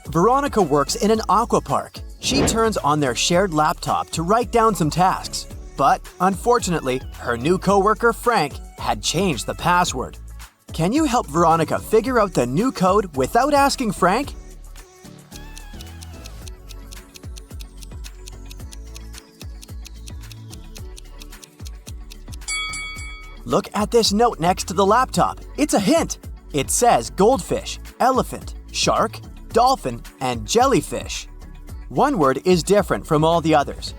Veronica works in an aqua park. She turns on their shared laptop to write down some tasks. But unfortunately, her new coworker Frank had changed the password. Can you help Veronica figure out the new code without asking Frank? Look at this note next to the laptop. It's a hint. It says goldfish, elephant, shark, dolphin, and jellyfish. One word is different from all the others.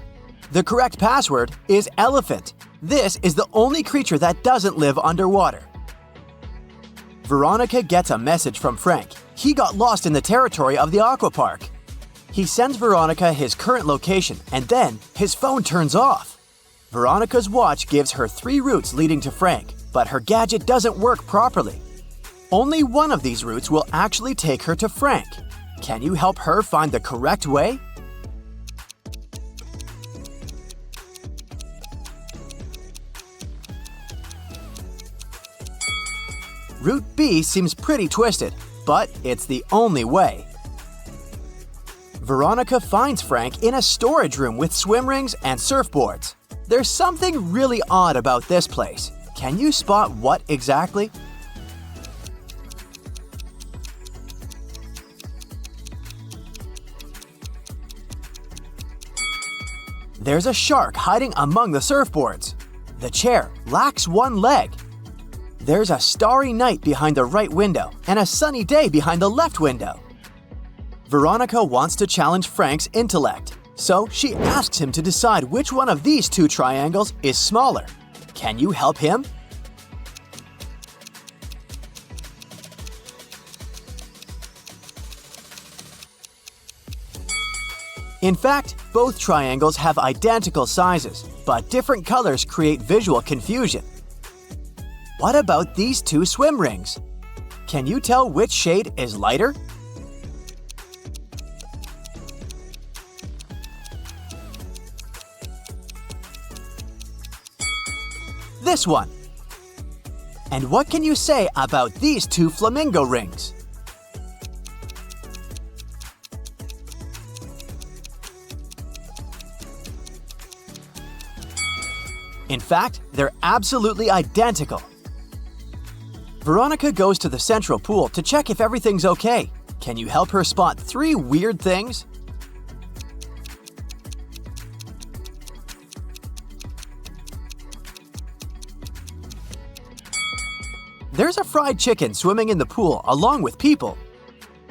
The correct password is elephant. This is the only creature that doesn't live underwater. Veronica gets a message from Frank. He got lost in the territory of the aqua park. He sends Veronica his current location, and then his phone turns off. Veronica's watch gives her 3 routes leading to Frank, but her gadget doesn't work properly. Only one of these routes will actually take her to Frank. Can you help her find the correct way? Route B seems pretty twisted, but it's the only way. Veronica finds Frank in a storage room with swim rings and surfboards. There's something really odd about this place. Can you spot what exactly? There's a shark hiding among the surfboards. The chair lacks one leg. There's a starry night behind the right window and a sunny day behind the left window. Veronica wants to challenge Frank's intellect, so she asks him to decide which one of these 2 triangles is smaller. Can you help him? In fact, both triangles have identical sizes, but different colors create visual confusion. What about these 2 swim rings? Can you tell which shade is lighter? This one. And what can you say about these 2 flamingo rings? In fact, they're absolutely identical. Veronica goes to the central pool to check if everything's okay. Can you help her spot 3 weird things? There's a fried chicken swimming in the pool along with people.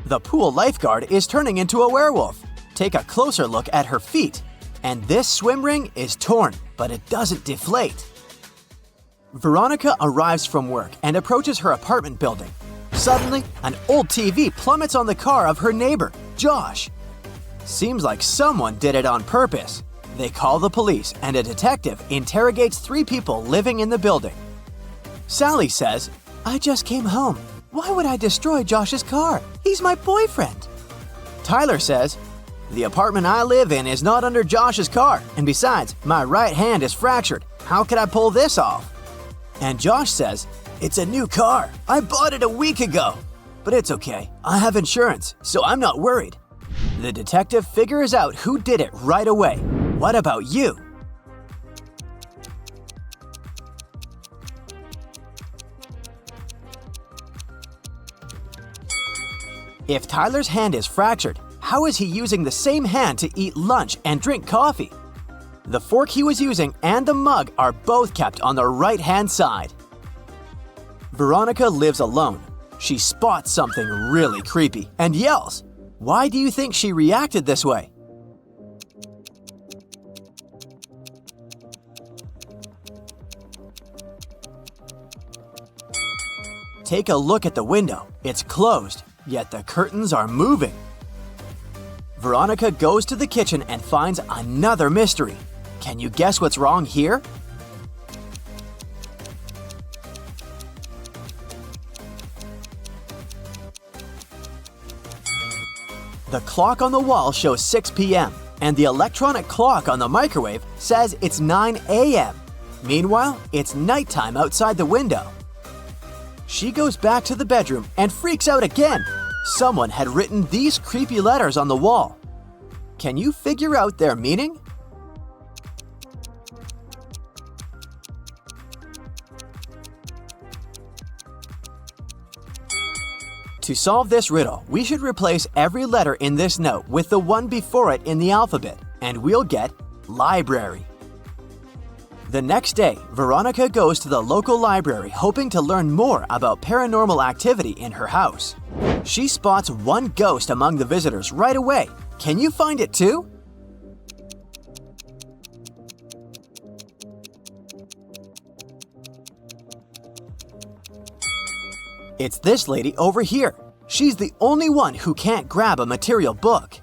The pool lifeguard is turning into a werewolf. Take a closer look at her feet. And this swim ring is torn, but it doesn't deflate. Veronica arrives from work and approaches her apartment building. Suddenly, an old TV plummets on the car of her neighbor, Josh. Seems like someone did it on purpose. They call the police and a detective interrogates 3 people living in the building. Sally says, "I just came home. Why would I destroy Josh's car? He's my boyfriend." Tyler says, "The apartment I live in is not under Josh's car, and besides, my right hand is fractured. How could I pull this off?" And Josh says, "It's a new car. I bought it a week ago. But it's okay. I have insurance, so I'm not worried." The detective figures out who did it right away. What about you? If Tyler's hand is fractured, how is he using the same hand to eat lunch and drink coffee? The fork he was using and the mug are both kept on the right-hand side. Veronica lives alone. She spots something really creepy and yells. Why do you think she reacted this way? Take a look at the window. It's closed, yet the curtains are moving. Veronica goes to the kitchen and finds another mystery. Can you guess what's wrong here? The clock on the wall shows 6 p.m., and the electronic clock on the microwave says it's 9 a.m. Meanwhile, it's nighttime outside the window. She goes back to the bedroom and freaks out again. Someone had written these creepy letters on the wall. Can you figure out their meaning? To solve this riddle, we should replace every letter in this note with the one before it in the alphabet, and we'll get library. The next day, Veronica goes to the local library hoping to learn more about paranormal activity in her house. She spots one ghost among the visitors right away. Can you find it too? It's this lady over here. She's the only one who can't grab a material book.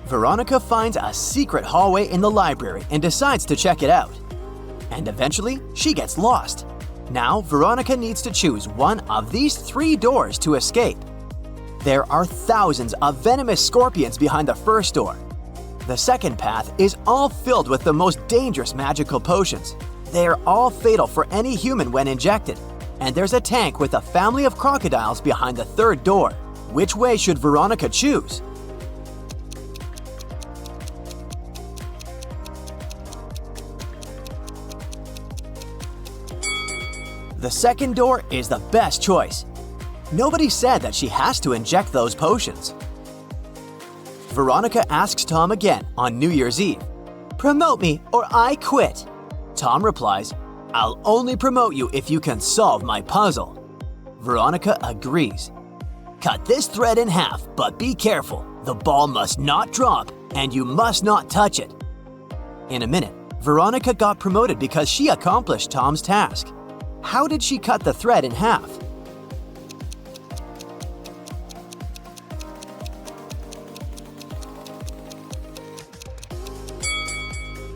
Veronica finds a secret hallway in the library and decides to check it out. And eventually, she gets lost. Now, Veronica needs to choose one of these 3 doors to escape. There are thousands of venomous scorpions behind the first door. The second path is all filled with the most dangerous magical potions. They are all fatal for any human when injected. And there's a tank with a family of crocodiles behind the third door. Which way should Veronica choose? The second door is the best choice. Nobody said that she has to inject those potions. Veronica asks Tom again on New Year's Eve. "Promote me or I quit." Tom replies, "I'll only promote you if you can solve my puzzle." Veronica agrees. "Cut this thread in half, but be careful. The ball must not drop and you must not touch it." In a minute, Veronica got promoted because she accomplished Tom's task. How did she cut the thread in half?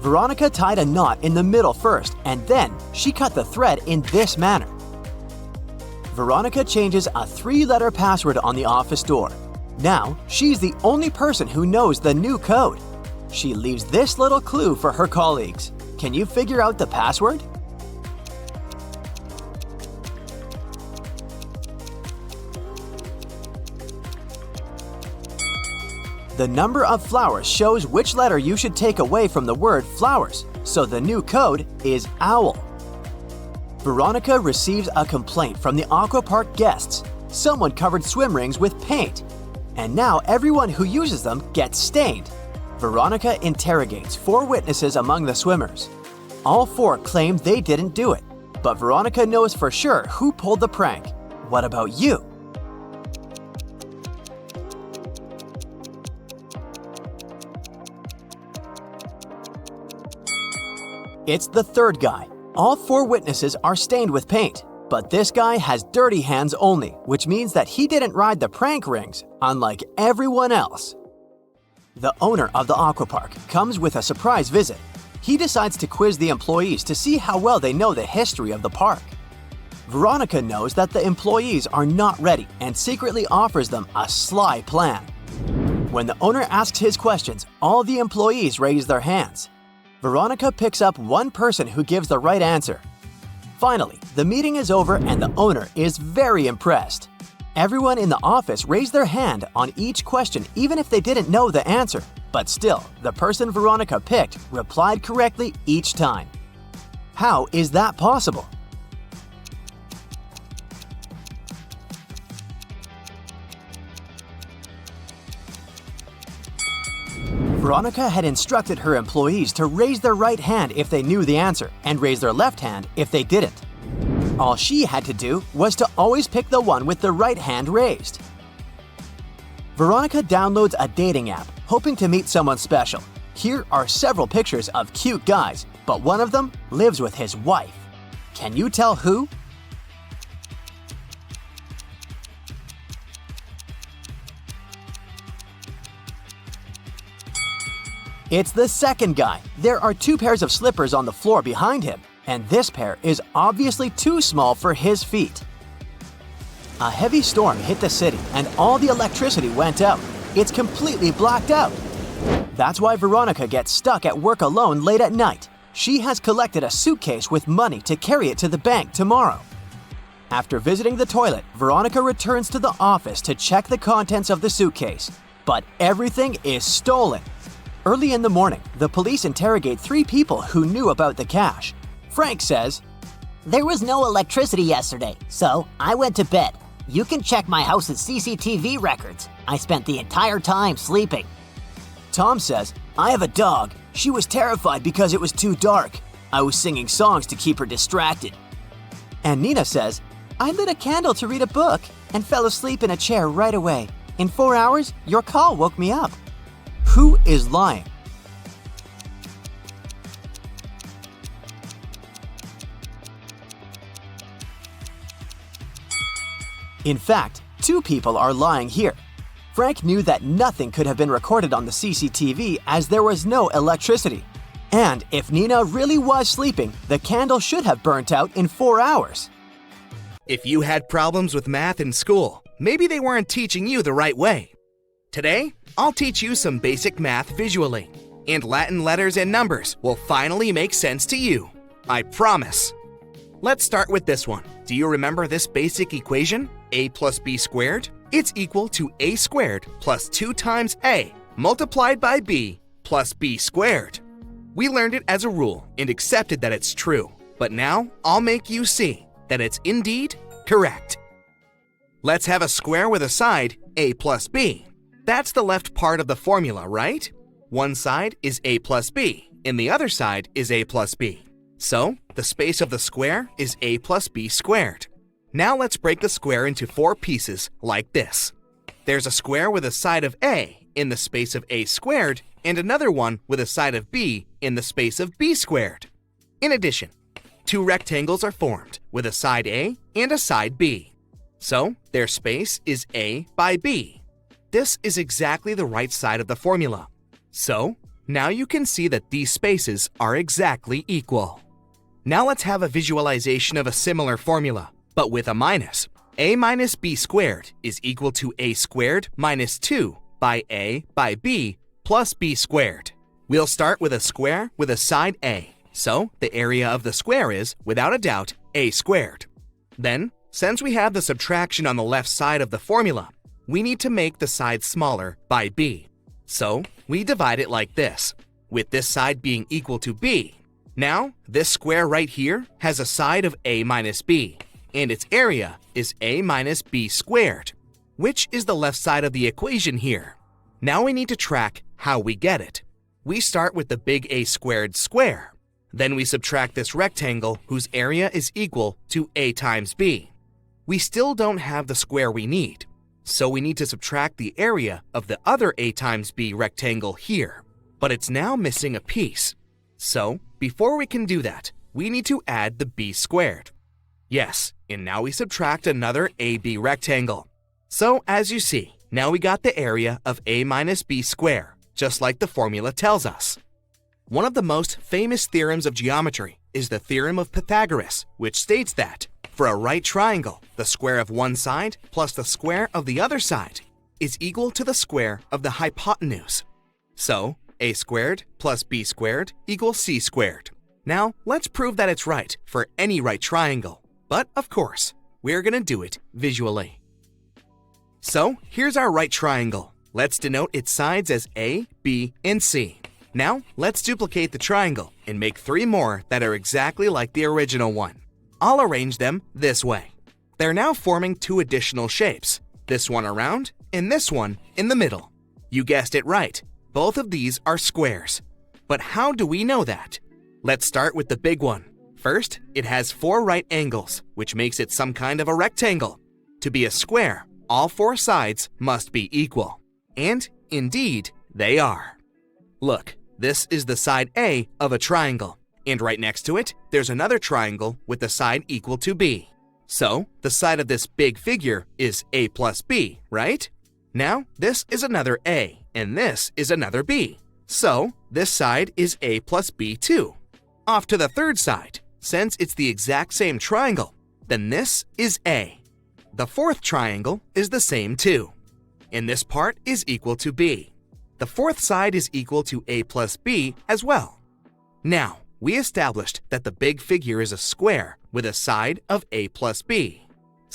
Veronica tied a knot in the middle first, and then she cut the thread in this manner. Veronica changes a 3-letter password on the office door. Now, she's the only person who knows the new code. She leaves this little clue for her colleagues. Can you figure out the password? The number of flowers shows which letter you should take away from the word flowers, so the new code is owl. Veronica receives a complaint from the aquapark guests. Someone covered swim rings with paint, and now everyone who uses them gets stained. Veronica interrogates 4 witnesses among the swimmers. All 4 claim they didn't do it, but Veronica knows for sure who pulled the prank. What about you? It's the third guy. All 4 witnesses are stained with paint, but this guy has dirty hands only, which means that he didn't ride the prank rings, unlike everyone else. The owner of the aquapark comes with a surprise visit. He decides to quiz the employees to see how well they know the history of the park. Veronica knows that the employees are not ready and secretly offers them a sly plan. When the owner asks his questions, all the employees raise their hands. Veronica picks up one person who gives the right answer. Finally, the meeting is over and the owner is very impressed. Everyone in the office raised their hand on each question even if they didn't know the answer. But still, the person Veronica picked replied correctly each time. How is that possible? Veronica had instructed her employees to raise their right hand if they knew the answer and raise their left hand if they didn't. All she had to do was to always pick the one with the right hand raised. Veronica downloads a dating app, hoping to meet someone special. Here are several pictures of cute guys, but one of them lives with his wife. Can you tell who? It's the second guy. There are 2 pairs of slippers on the floor behind him, and this pair is obviously too small for his feet. A heavy storm hit the city and all the electricity went out. It's completely blacked out. That's why Veronica gets stuck at work alone late at night. She has collected a suitcase with money to carry it to the bank tomorrow. After visiting the toilet, Veronica returns to the office to check the contents of the suitcase. But everything is stolen. Early in the morning, the police interrogate 3 people who knew about the cash. Frank says, "There was no electricity yesterday, so I went to bed. You can check my house's CCTV records. I spent the entire time sleeping." Tom says, "I have a dog. She was terrified because it was too dark. I was singing songs to keep her distracted." And Nina says, "I lit a candle to read a book and fell asleep in a chair right away. In 4 hours, your call woke me up." Who is lying? In fact, 2 people are lying here. Frank knew that nothing could have been recorded on the CCTV as there was no electricity. And if Nina really was sleeping, the candle should have burnt out in 4 hours. If you had problems with math in school, maybe they weren't teaching you the right way. Today, I'll teach you some basic math visually, and Latin letters and numbers will finally make sense to you. I promise. Let's start with this one. Do you remember this basic equation? A plus b squared? It's equal to a squared plus 2 times a multiplied by b plus b squared. We learned it as a rule and accepted that it's true, but now I'll make you see that it's indeed correct. Let's have a square with a side a plus b. That's the left part of the formula, right? One side is a plus b, and the other side is a plus b. So, the space of the square is a plus b squared. Now let's break the square into 4 pieces like this. There's a square with a side of a in the space of a squared, and another one with a side of b in the space of b squared. In addition, 2 rectangles are formed with a side a and a side b. So, their space is a by b. This is exactly the right side of the formula. So, now you can see that these spaces are exactly equal. Now let's have a visualization of a similar formula, but with a minus. A minus b squared is equal to a squared minus 2 by a by b plus b squared. We'll start with a square with a side a, so the area of the square is, without a doubt, a squared. Then, since we have the subtraction on the left side of the formula, we need to make the side smaller by b. So, we divide it like this, with this side being equal to b. Now, this square right here has a side of a minus b, and its area is a minus b squared, which is the left side of the equation here. Now we need to track how we get it. We start with the big A squared square. Then we subtract this rectangle whose area is equal to a times b. We still don't have the square we need, so we need to subtract the area of the other a times b rectangle here. But it's now missing a piece. So, before we can do that, we need to add the b squared. Yes, and now we subtract another AB rectangle. So, as you see, now we got the area of a minus b squared, just like the formula tells us. One of the most famous theorems of geometry is the theorem of Pythagoras, which states that for a right triangle, the square of one side plus the square of the other side is equal to the square of the hypotenuse. So, a squared plus b squared equals c squared. Now, let's prove that it's right for any right triangle. But, of course, we're going to do it visually. So, here's our right triangle. Let's denote its sides as A, B, and C. Now, let's duplicate the triangle and make 3 more that are exactly like the original one. I'll arrange them this way. They're now forming 2 additional shapes, this one around and this one in the middle. You guessed it right, both of these are squares. But how do we know that? Let's start with the big one. First, it has 4 right angles, which makes it some kind of a rectangle. To be a square, all 4 sides must be equal. And, indeed, they are. Look, this is the side A of a triangle, and right next to it, there's another triangle with the side equal to B. So, the side of this big figure is A plus B, right? Now, this is another A, and this is another B. So, this side is A plus B too. Off to the third side. Since it's the exact same triangle, then this is A. The fourth triangle is the same too. And this part is equal to B. The fourth side is equal to A plus B as well. Now, we established that the big figure is a square with a side of A plus B.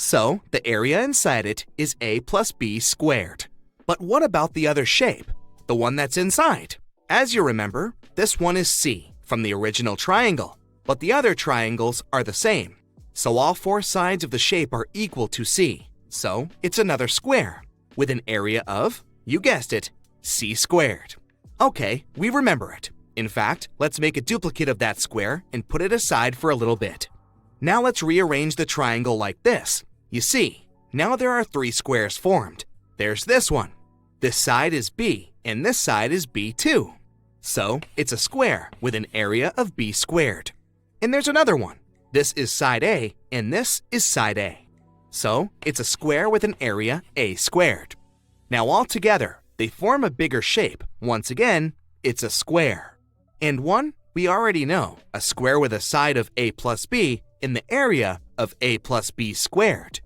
So the area inside it is a plus b squared. But what about the other shape, the one that's inside? As you remember, this one is c from the original triangle, but the other triangles are the same. So all four sides of the shape are equal to c. So it's another square with an area of, you guessed it, c squared. Okay, we remember it. In fact, let's make a duplicate of that square and put it aside for a little bit. Now let's rearrange the triangle like this. You see, now there are three squares formed. There's this one. This side is b, and this side is b too. So it's a square with an area of b squared. And there's another one. This is side a, and this is side a. So it's a square with an area a squared. Now all together, they form a bigger shape. Once again, it's a square. And one we already know, a square with a side of a plus b in the area of a plus b squared.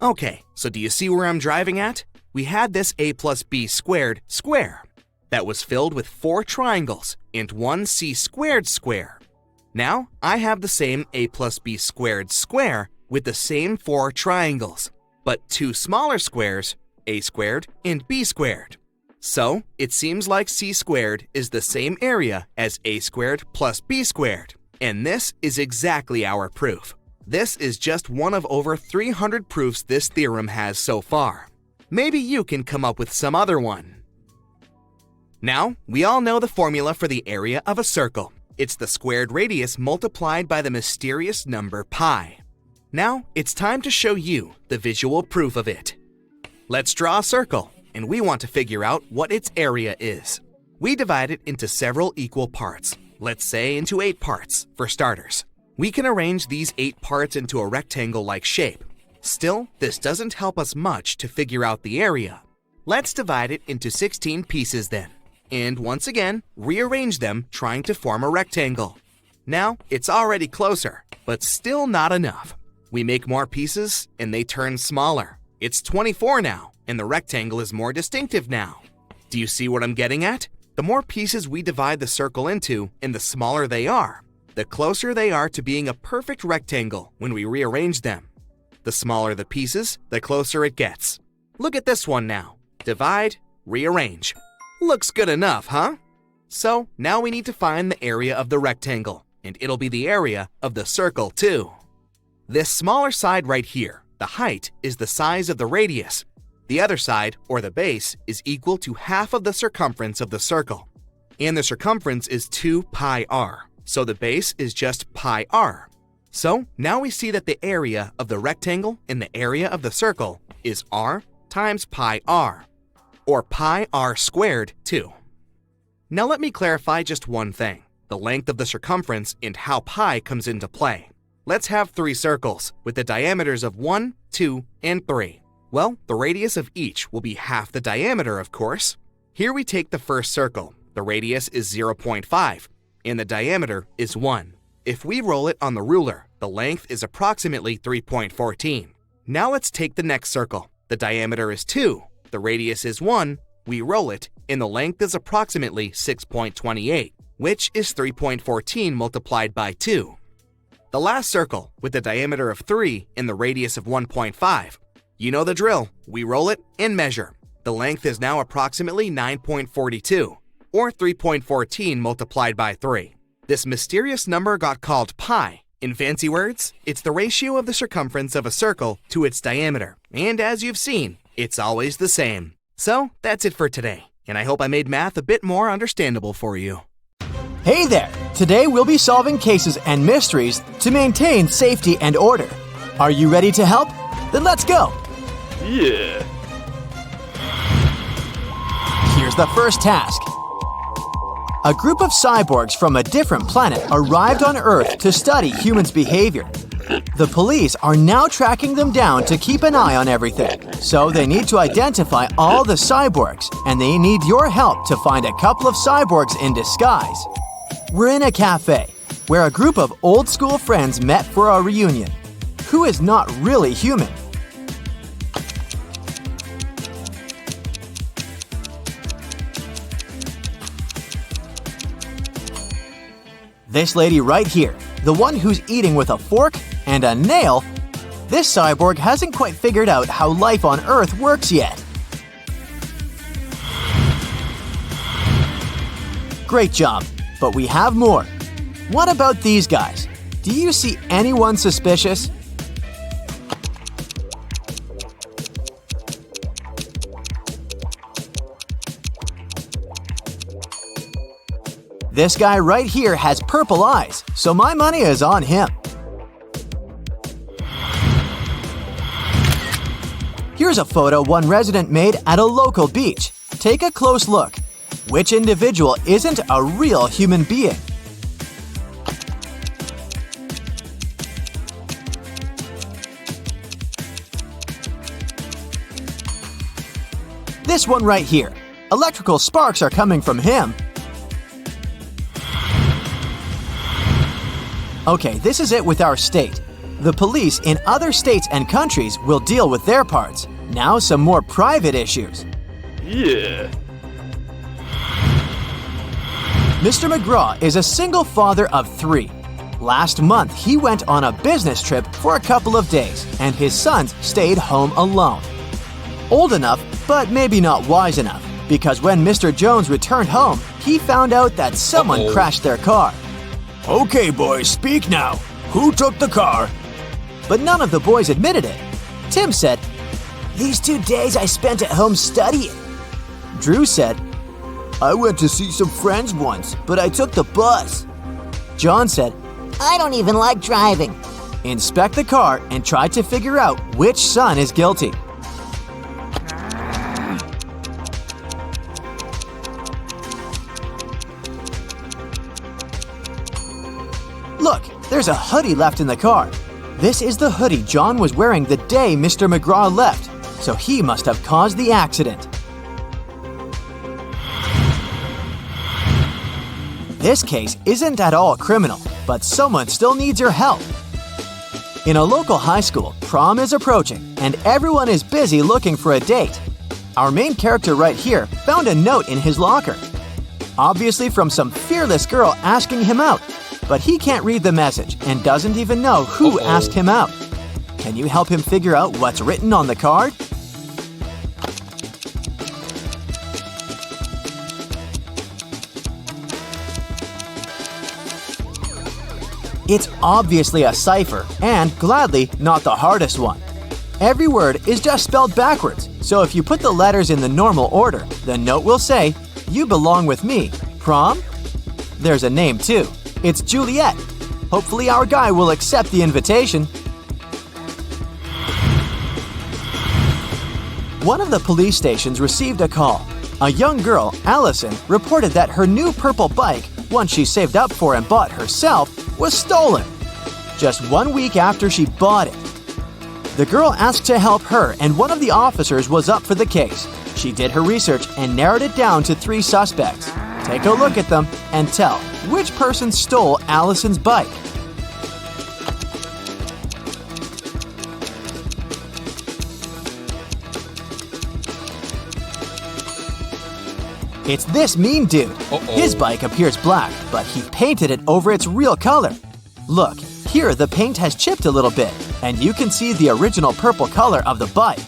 Okay, so do you see where I'm driving at? We had this a plus b squared square that was filled with four triangles and one c squared square. Now I have the same a plus b squared square with the same four triangles, but two smaller squares, a squared and b squared. So it seems like c squared is the same area as a squared plus b squared. And this is exactly our proof. This is just one of over 300 proofs this theorem has so far. Maybe you can come up with some other one. Now, we all know the formula for the area of a circle. It's the squared radius multiplied by the mysterious number pi. Now, it's time to show you the visual proof of it. Let's draw a circle, and we want to figure out what its area is. We divide it into several equal parts. Let's say into 8 parts, for starters. We can arrange these 8 parts into a rectangle-like shape. Still, this doesn't help us much to figure out the area. Let's divide it into 16 pieces then. And once again, rearrange them trying to form a rectangle. Now, it's already closer, but still not enough. We make more pieces, and they turn smaller. It's 24 now, and the rectangle is more distinctive now. Do you see what I'm getting at? The more pieces we divide the circle into, and the smaller they are, the closer they are to being a perfect rectangle when we rearrange them. The smaller the pieces, the closer it gets. Look at this one now. Divide, rearrange. Looks good enough, huh? So now we need to find the area of the rectangle, and it'll be the area of the circle too. This smaller side right here, the height, is the size of the radius. The other side, or the base, is equal to half of the circumference of the circle. And the circumference is 2 pi r, so the base is just pi r. So now we see that the area of the rectangle and the area of the circle is r times pi r, or pi r squared too. Now let me clarify just one thing, the length of the circumference and how pi comes into play. Let's have 3 circles with the diameters of 1, 2, and 3. Well, the radius of each will be half the diameter, of course. Here we take the first circle. The radius is 0.5, and the diameter is 1. If we roll it on the ruler, the length is approximately 3.14. Now let's take the next circle. The diameter is 2, the radius is 1, we roll it, and the length is approximately 6.28, which is 3.14 multiplied by 2. The last circle, with the diameter of 3 and the radius of 1.5, you know the drill. We roll it and measure. The length is now approximately 9.42, or 3.14 multiplied by 3. This mysterious number got called pi. In fancy words, it's the ratio of the circumference of a circle to its diameter. And as you've seen, it's always the same. So that's it for today, and I hope I made math a bit more understandable for you. Hey there! Today we'll be solving cases and mysteries to maintain safety and order. Are you ready to help? Then let's go! Yeah. Here's the first task. A group of cyborgs from a different planet arrived on Earth to study humans' behavior. The police are now tracking them down to keep an eye on everything. So they need to identify all the cyborgs, and they need your help to find a couple of cyborgs in disguise. We're in a cafe, where a group of old-school friends met for a reunion. Who is not really human? This lady right here, the one who's eating with a fork and a nail, This cyborg hasn't quite figured out how life on Earth works yet. Great job, but we have more. What about these guys? Do you see anyone suspicious? This guy right here has purple eyes, so my money is on him. Here's a photo one resident made at a local beach. Take a close look. Which individual isn't a real human being? This one right here. Electrical sparks are coming from him. Okay, this is it with our state. The police in other states and countries will deal with their parts. Now some more private issues. Yeah. Mr. McGraw is a single father of 3. Last month, he went on a business trip for a couple of days, and his sons stayed home alone. Old enough, but maybe not wise enough, because when Mr. Jones returned home, he found out that someone crashed their car. Okay, boys, speak now. Who took the car? But none of the boys admitted it. Tim said, These 2 days I spent at home studying. Drew said, I went to see some friends once, but I took the bus. John said, I don't even like driving. inspect the car and try to figure out which son is guilty. Look, there's a hoodie left in the car. This is the hoodie John was wearing the day Mr. McGraw left, so he must have caused the accident. This case isn't at all criminal, but someone still needs your help. In a local high school, prom is approaching, and everyone is busy looking for a date. Our main character right here found a note in his locker. Obviously from some fearless girl asking him out, but he can't read the message and doesn't even know who asked him out. Can you help him figure out what's written on the card? It's obviously a cipher, and gladly not the hardest one. Every word is just spelled backwards, so if you put the letters in the normal order, the note will say, "You belong with me. Prom?" There's a name too. It's Juliet. Hopefully our guy will accept the invitation. One of the police stations received a call. A young girl, Allison, reported that her new purple bike, one she saved up for and bought herself, was stolen. Just 1 week after she bought it. The girl asked to help her, and one of the officers was up for the case. She did her research and narrowed it down to 3 suspects. Take a look at them and tell which person stole Allison's bike. It's this mean dude. His bike appears black, but he painted it over its real color. Look, here the paint has chipped a little bit, and you can see the original purple color of the bike.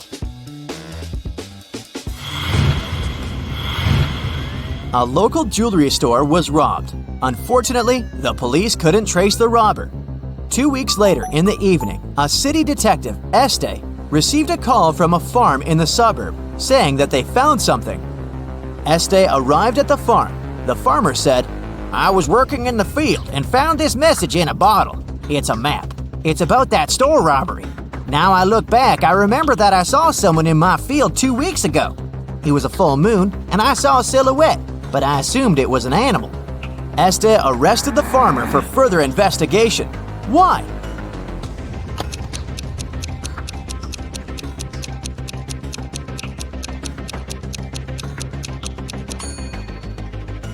A local jewelry store was robbed. Unfortunately, the police couldn't trace the robber. 2 weeks later in the evening, a city detective, Este, received a call from a farm in the suburb saying that they found something. Este arrived at the farm. The farmer said, I was working in the field and found this message in a bottle. It's a map. It's about that store robbery. Now I look back, I remember that I saw someone in my field 2 weeks ago. It was a full moon, and I saw a silhouette, but I assumed it was an animal. Este arrested the farmer for further investigation. Why?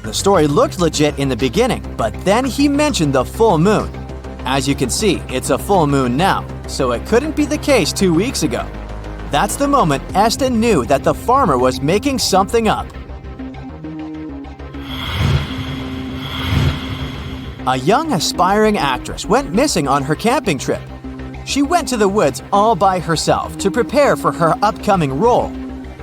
The story looked legit in the beginning, but then he mentioned the full moon. As you can see, it's a full moon now, so it couldn't be the case 2 weeks ago. That's the moment Este knew that the farmer was making something up. A young aspiring actress went missing on her camping trip. She went to the woods all by herself to prepare for her upcoming role.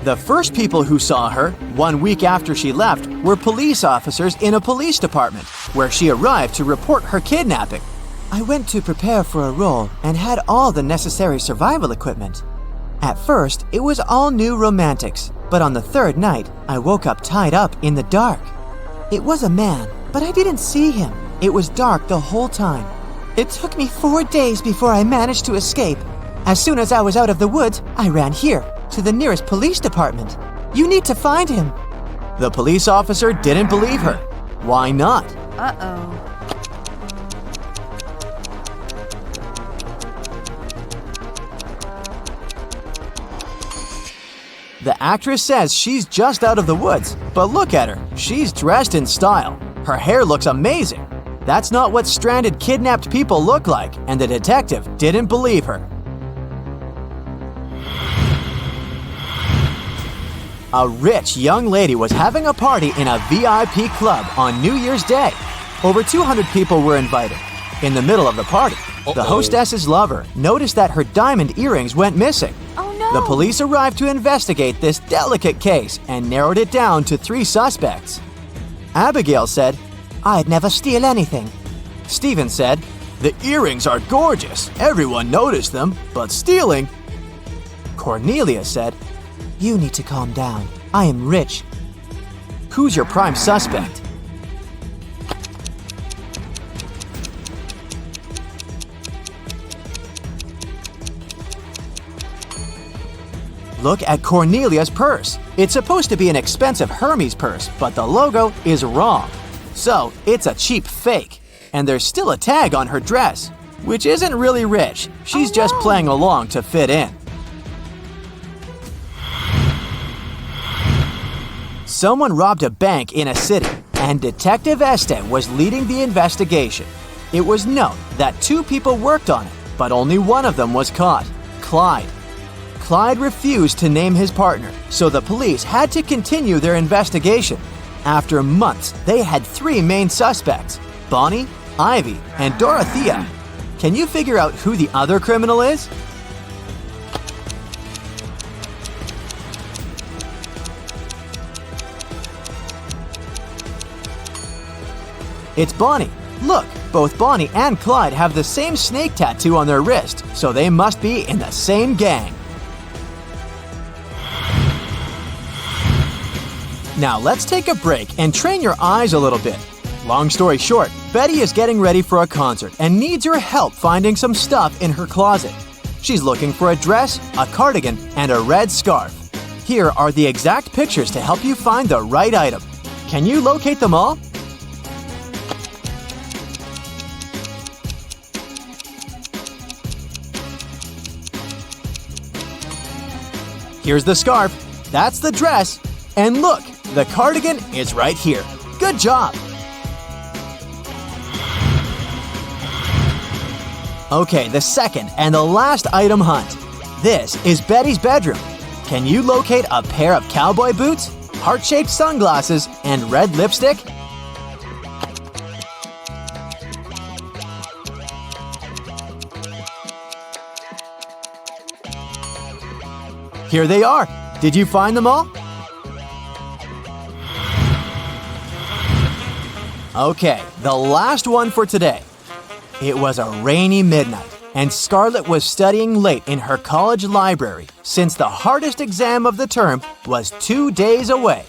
The first people who saw her, 1 week after she left, were police officers in a police department, where she arrived to report her kidnapping. I went to prepare for a role and had all the necessary survival equipment. At first, it was all new romantics, but on the third night, I woke up tied up in the dark. It was a man, but I didn't see him. It was dark the whole time. It took me 4 days before I managed to escape. As soon as I was out of the woods, I ran here, to the nearest police department. You need to find him. The police officer didn't believe her. Why not? Uh-oh. The actress says she's just out of the woods, but look at her. She's dressed in style. Her hair looks amazing. That's not what stranded kidnapped people look like, and the detective didn't believe her. A rich young lady was having a party in a VIP club on New Year's Day. Over 200 people were invited. In the middle of the party, the hostess's lover noticed that her diamond earrings went missing. Oh no! The police arrived to investigate this delicate case and narrowed it down to 3 suspects. Abigail said, I'd never steal anything. Stephen said, "The earrings are gorgeous. Everyone noticed them, but stealing." Cornelia said, You need to calm down. I am rich. "Who's your prime suspect?" Look at Cornelia's purse. It's supposed to be an expensive Hermes purse, but the logo is wrong. So, it's a cheap fake. And there's still a tag on her dress, which isn't really rich. She's just playing along to fit in. Someone robbed a bank in a city, and Detective Este was leading the investigation. It was known that 2 people worked on it, but only one of them was caught, Clyde. Clyde refused to name his partner, so the police had to continue their investigation. After months, they had 3 main suspects, Bonnie, Ivy, and Dorothea. Can you figure out who the other criminal is? It's Bonnie. Look, both Bonnie and Clyde have the same snake tattoo on their wrist, so they must be in the same gang. Now let's take a break and train your eyes a little bit. Long story short, Betty is getting ready for a concert and needs your help finding some stuff in her closet. She's looking for a dress, a cardigan, and a red scarf. Here are the exact pictures to help you find the right item. Can you locate them all? Here's the scarf. That's the dress. And look, the cardigan is right here. Good job! Okay, the second and the last item hunt. This is Betty's bedroom. Can you locate a pair of cowboy boots, heart-shaped sunglasses, and red lipstick? Here they are. Did you find them all? Okay, the last one for today. It was a rainy midnight, and Scarlett was studying late in her college library since the hardest exam of the term was 2 days away.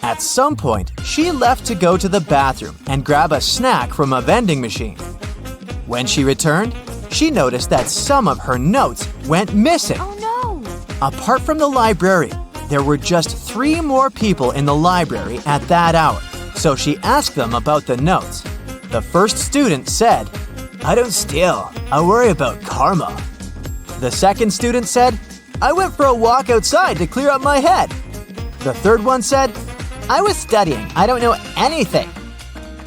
At some point, she left to go to the bathroom and grab a snack from a vending machine. When she returned, she noticed that some of her notes went missing. Oh no! Apart from the librarian, there were just 3 more people in the library at that hour, so she asked them about the notes. The first student said, "I don't steal. I worry about karma." The second student said, "I went for a walk outside to clear up my head." The third one said, "I was studying. I don't know anything."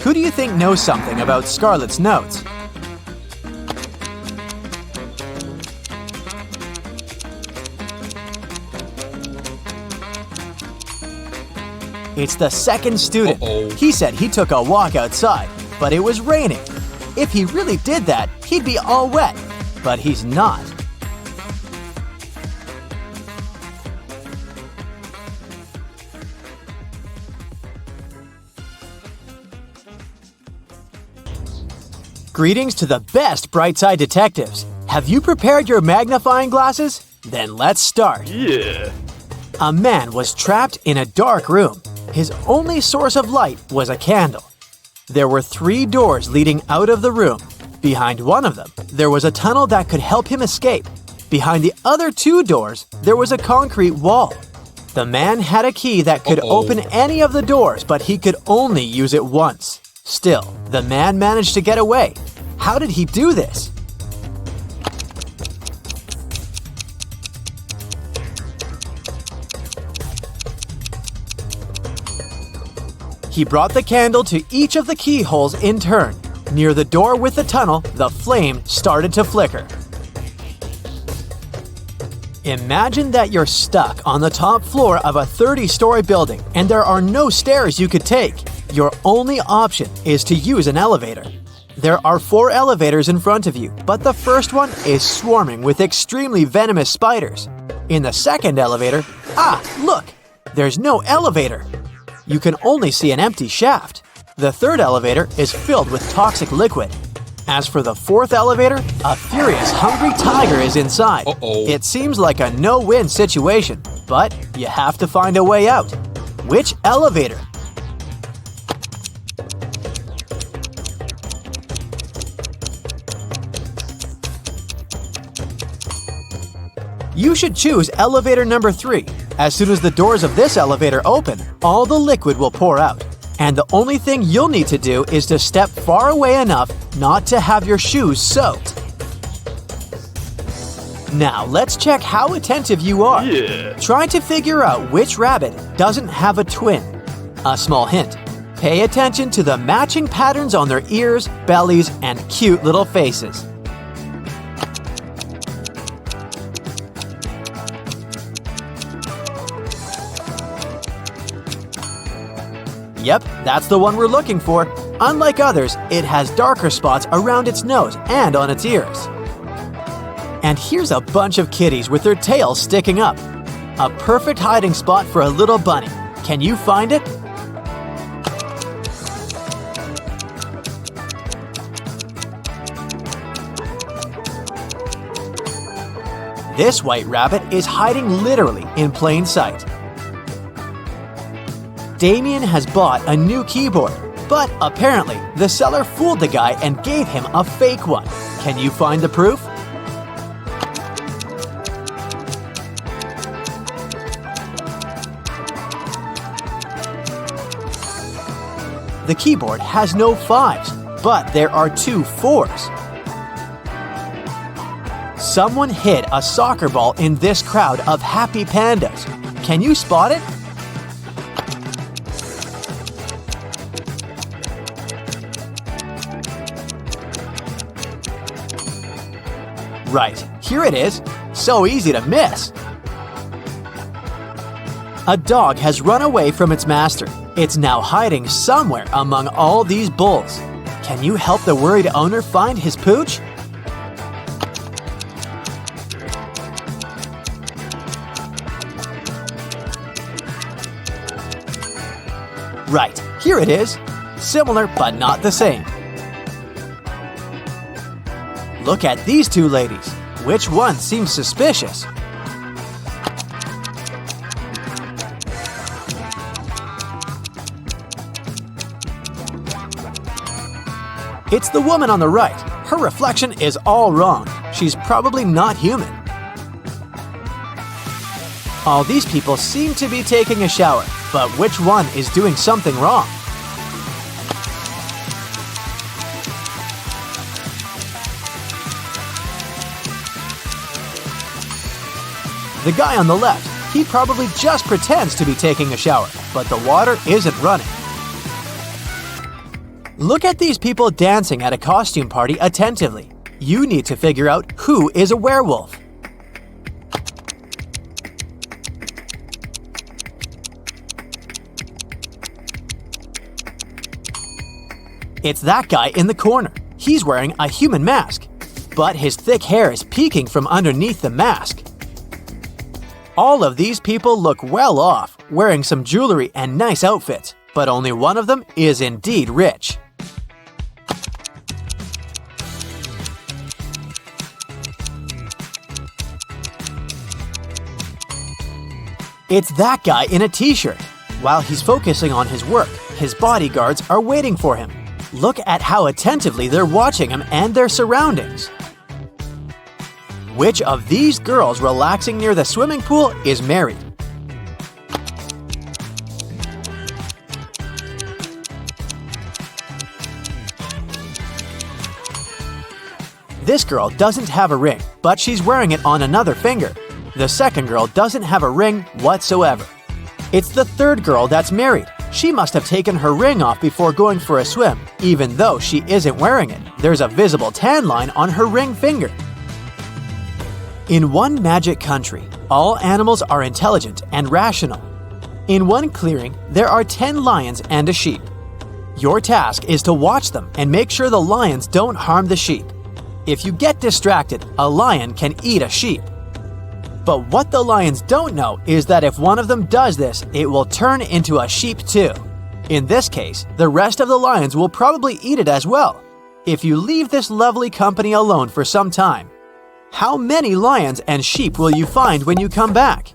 Who do you think knows something about Scarlett's notes? It's the second student. He said he took a walk outside, but it was raining. If he really did that, he'd be all wet. but he's not. Greetings to the best Brightside detectives. Have you prepared your magnifying glasses? Then let's start. Yeah. A man was trapped in a dark room. His only source of light was a candle. There were 3 doors leading out of the room. Behind one of them, there was a tunnel that could help him escape. Behind the other 2 doors, there was a concrete wall. The man had a key that could open any of the doors, but he could only use it once. Still, the man managed to get away. How did he do this? He brought the candle to each of the keyholes in turn. Near the door with the tunnel, the flame started to flicker. Imagine that you're stuck on the top floor of a 30-story building and there are no stairs you could take. Your only option is to use an elevator. There are 4 elevators in front of you, but the first one is swarming with extremely venomous spiders. In the second elevator, look! There's no elevator. You can only see an empty shaft. The third elevator is filled with toxic liquid. As for the 4th elevator, a furious, hungry tiger is inside. It seems like a no-win situation, but you have to find a way out. Which elevator? You should choose elevator number 3. As soon as the doors of this elevator open, all the liquid will pour out. And the only thing you'll need to do is to step far away enough not to have your shoes soaked. Now let's check how attentive you are. Yeah. Try to figure out which rabbit doesn't have a twin. A small hint. Pay attention to the matching patterns on their ears, bellies, and cute little faces. Yep, that's the one we're looking for. Unlike others, it has darker spots around its nose and on its ears. And here's a bunch of kitties with their tails sticking up. A perfect hiding spot for a little bunny. Can you find it? This white rabbit is hiding literally in plain sight. Damien has bought a new keyboard, but apparently the seller fooled the guy and gave him a fake one. Can you find the proof? The keyboard has no 5s, but there are 2 4s. Someone hid a soccer ball in this crowd of happy pandas. Can you spot it? Right, here it is. So easy to miss. A dog has run away from its master. It's now hiding somewhere among all these bulls. Can you help the worried owner find his pooch? Right, here it is. Similar, but not the same. Look at these 2 ladies. Which one seems suspicious? It's the woman on the right. Her reflection is all wrong. She's probably not human. All these people seem to be taking a shower, but which one is doing something wrong? The guy on the left, he probably just pretends to be taking a shower, but the water isn't running. Look at these people dancing at a costume party attentively. You need to figure out who is a werewolf. It's that guy in the corner. He's wearing a human mask. but his thick hair is peeking from underneath the mask. All of these people look well off, wearing some jewelry and nice outfits, but only one of them is indeed rich. It's that guy in a t-shirt. While he's focusing on his work, his bodyguards are waiting for him. Look at how attentively they're watching him and their surroundings. Which of these girls relaxing near the swimming pool is married? This girl doesn't have a ring, but she's wearing it on another finger. The second girl doesn't have a ring whatsoever. It's the third girl that's married. She must have taken her ring off before going for a swim, even though she isn't wearing it. There's a visible tan line on her ring finger. In one magic country, all animals are intelligent and rational. In one clearing, there are 10 lions and a sheep. Your task is to watch them and make sure the lions don't harm the sheep. If you get distracted, a lion can eat a sheep. But what the lions don't know is that if one of them does this, it will turn into a sheep too. In this case, the rest of the lions will probably eat it as well. If you leave this lovely company alone for some time, how many lions and sheep will you find when you come back?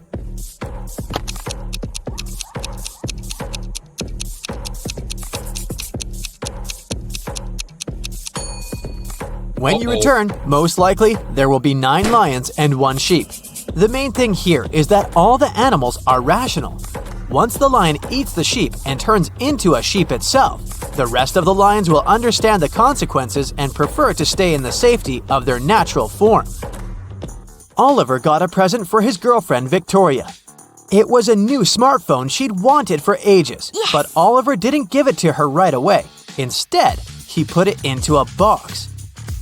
When you return, most likely, there will be 9 lions and 1 sheep. The main thing here is that all the animals are rational. Once the lion eats the sheep and turns into a sheep itself, the rest of the lions will understand the consequences and prefer to stay in the safety of their natural form. Oliver got a present for his girlfriend Victoria. It was a new smartphone she'd wanted for ages, but Oliver didn't give it to her right away. Instead, he put it into a box.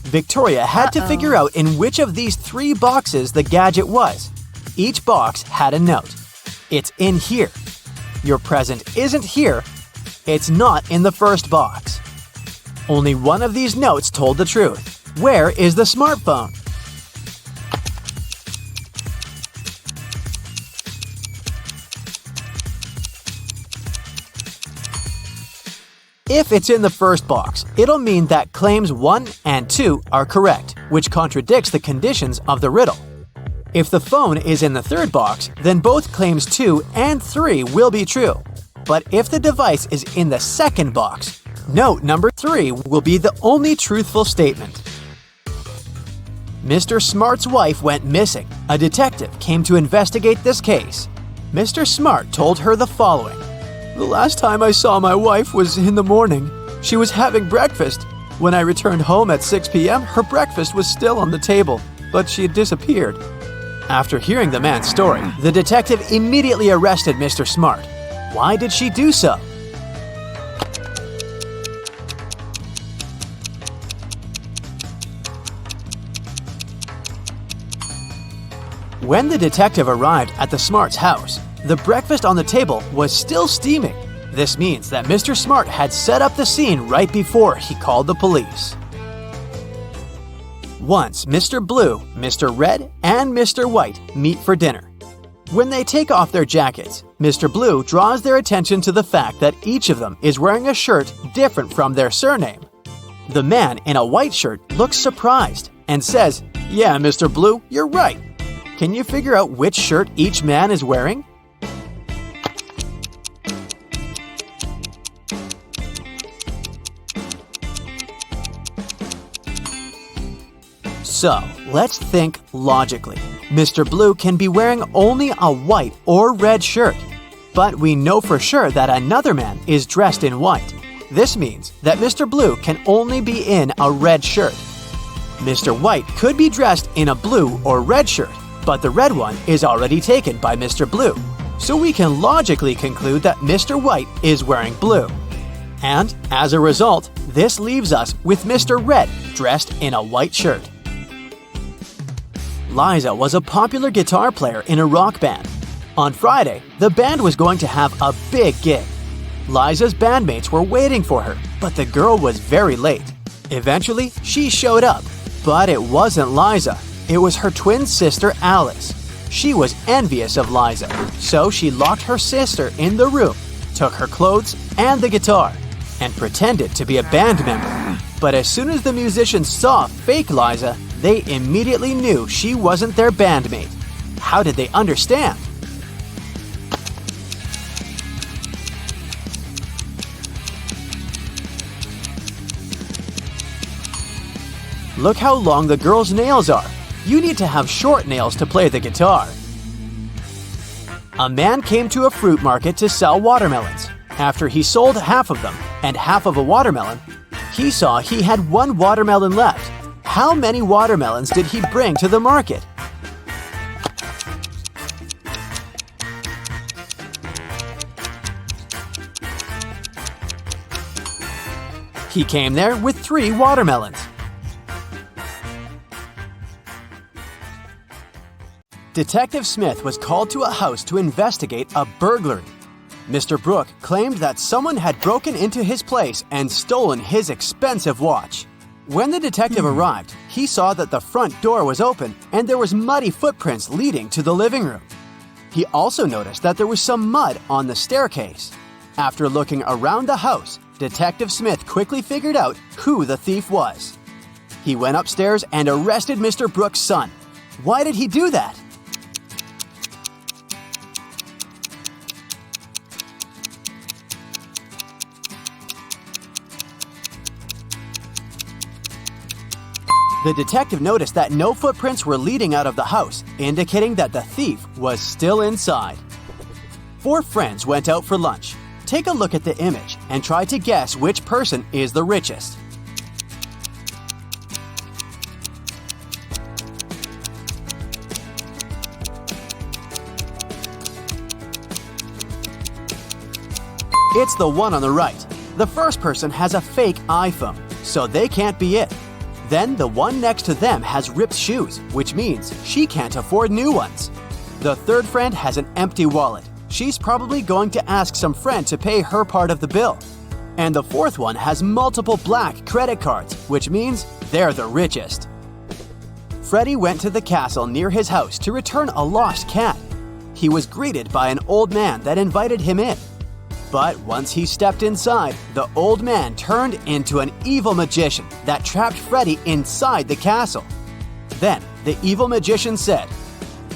Victoria had to figure out in which of these 3 boxes the gadget was. Each box had a note. It's in here. Your present isn't here. It's not in the first box. Only one of these notes told the truth. Where is the smartphone? If it's in the first box, it'll mean that claims 1 and 2 are correct, which contradicts the conditions of the riddle. If the phone is in the third box, then both claims 2 and 3 will be true. But if the device is in the second box, note number 3 will be the only truthful statement. Mr. Smart's wife went missing. A detective came to investigate this case. Mr. Smart told her the following. The last time I saw my wife was in the morning. She was having breakfast. When I returned home at 6 p.m., her breakfast was still on the table, but she had disappeared. After hearing the man's story, the detective immediately arrested Mr. Smart. Why did she do so? When the detective arrived at the Smart's house, the breakfast on the table was still steaming. This means that Mr. Smart had set up the scene right before he called the police. Once, Mr. Blue, Mr. Red, and Mr. White meet for dinner. When they take off their jackets, Mr. Blue draws their attention to the fact that each of them is wearing a shirt different from their surname. The man in a white shirt looks surprised and says, "Yeah, Mr. Blue, you're right. Can you figure out which shirt each man is wearing?" So, let's think logically. Mr. Blue can be wearing only a white or red shirt, but we know for sure that another man is dressed in white. This means that Mr. Blue can only be in a red shirt. Mr. White could be dressed in a blue or red shirt, but the red one is already taken by Mr. Blue. So we can logically conclude that Mr. White is wearing blue. And as a result, this leaves us with Mr. Red dressed in a white shirt. Liza was a popular guitar player in a rock band. On Friday, the band was going to have a big gig. Liza's bandmates were waiting for her, but the girl was very late. Eventually, she showed up. But it wasn't Liza. It was her twin sister, Alice. She was envious of Liza, so she locked her sister in the room, took her clothes and the guitar, and pretended to be a band member. But as soon as the musicians saw fake Liza, they immediately knew she wasn't their bandmate. How did they understand? Look how long the girl's nails are. You need to have short nails to play the guitar. A man came to a fruit market to sell watermelons. After he sold half of them and half of a watermelon, he saw he had one watermelon left. How many watermelons did he bring to the market? He came there with 3 watermelons. Detective Smith was called to a house to investigate a burglary. Mr. Brooke claimed that someone had broken into his place and stolen his expensive watch. When the detective arrived, he saw that the front door was open and there was muddy footprints leading to the living room. He also noticed that there was some mud on the staircase. After looking around the house, Detective Smith quickly figured out who the thief was. He went upstairs and arrested Mr. Brooke's son. Why did he do that? The detective noticed that no footprints were leading out of the house, indicating that the thief was still inside. 4 friends went out for lunch. Take a look at the image and try to guess which person is the richest. It's the one on the right. The first person has a fake iPhone, so they can't be it. Then the one next to them has ripped shoes, which means she can't afford new ones. The third friend has an empty wallet. She's probably going to ask some friend to pay her part of the bill. And the fourth one has multiple black credit cards, which means they're the richest. Freddie went to the castle near his house to return a lost cat. He was greeted by an old man that invited him in. But once he stepped inside, the old man turned into an evil magician that trapped Freddie inside the castle. Then the evil magician said,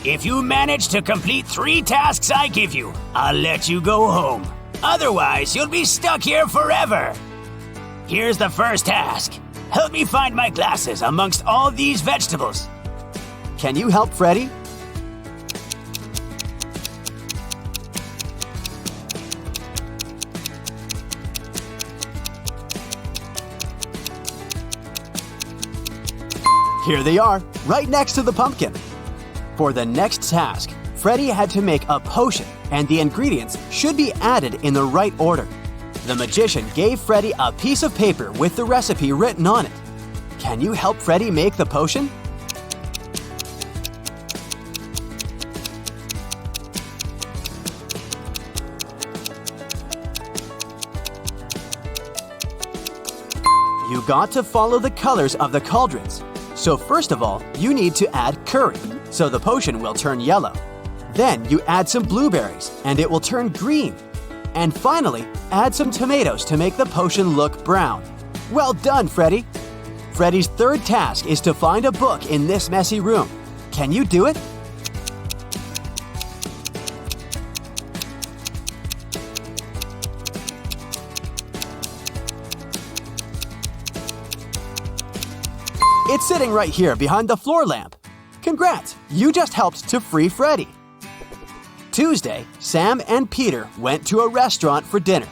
If you manage to complete 3 tasks I give you, I'll let you go home. Otherwise, you'll be stuck here forever. Here's the first task. Help me find my glasses amongst all these vegetables. "Can you help Freddie?" Here they are, right next to the pumpkin. For the next task, Freddie had to make a potion, and the ingredients should be added in the right order. The magician gave Freddie a piece of paper with the recipe written on it. Can you help Freddie make the potion? You got to follow the colors of the cauldrons. So first of all, you need to add curry, so the potion will turn yellow. Then you add some blueberries, and it will turn green. And finally, add some tomatoes to make the potion look brown. Well done, Freddie! Freddie's third task is to find a book in this messy room. Can you do it? It's sitting right here behind the floor lamp. Congrats, you just helped to free Freddie. Tuesday, Sam and Peter went to a restaurant for dinner.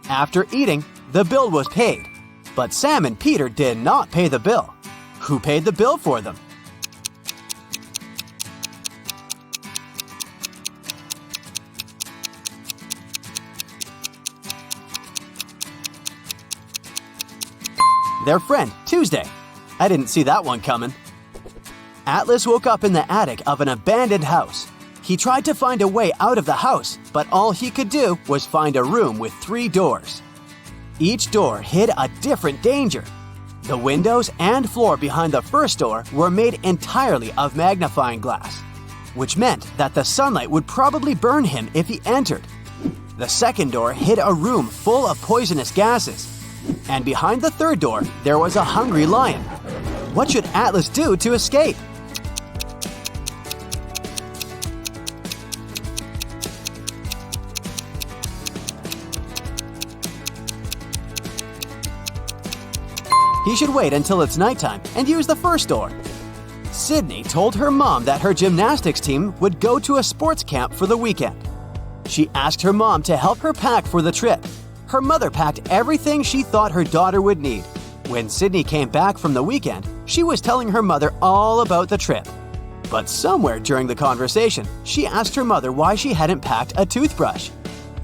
After eating, the bill was paid. But Sam and Peter did not pay the bill. Who paid the bill for them? Their friend, Tuesday. I didn't see that one coming. Atlas woke up in the attic of an abandoned house. He tried to find a way out of the house, but all he could do was find a room with 3 doors. Each door hid a different danger. The windows and floor behind the first door were made entirely of magnifying glass, which meant that the sunlight would probably burn him if he entered. The second door hid a room full of poisonous gases, and behind the third door there was a hungry lion. What should Atlas do to escape? He should wait until it's nighttime and use the first door. Sydney told her mom that her gymnastics team would go to a sports camp for the weekend. She asked her mom to help her pack for the trip. Her mother packed everything she thought her daughter would need. When Sydney came back from the weekend, she was telling her mother all about the trip. But somewhere during the conversation, she asked her mother why she hadn't packed a toothbrush.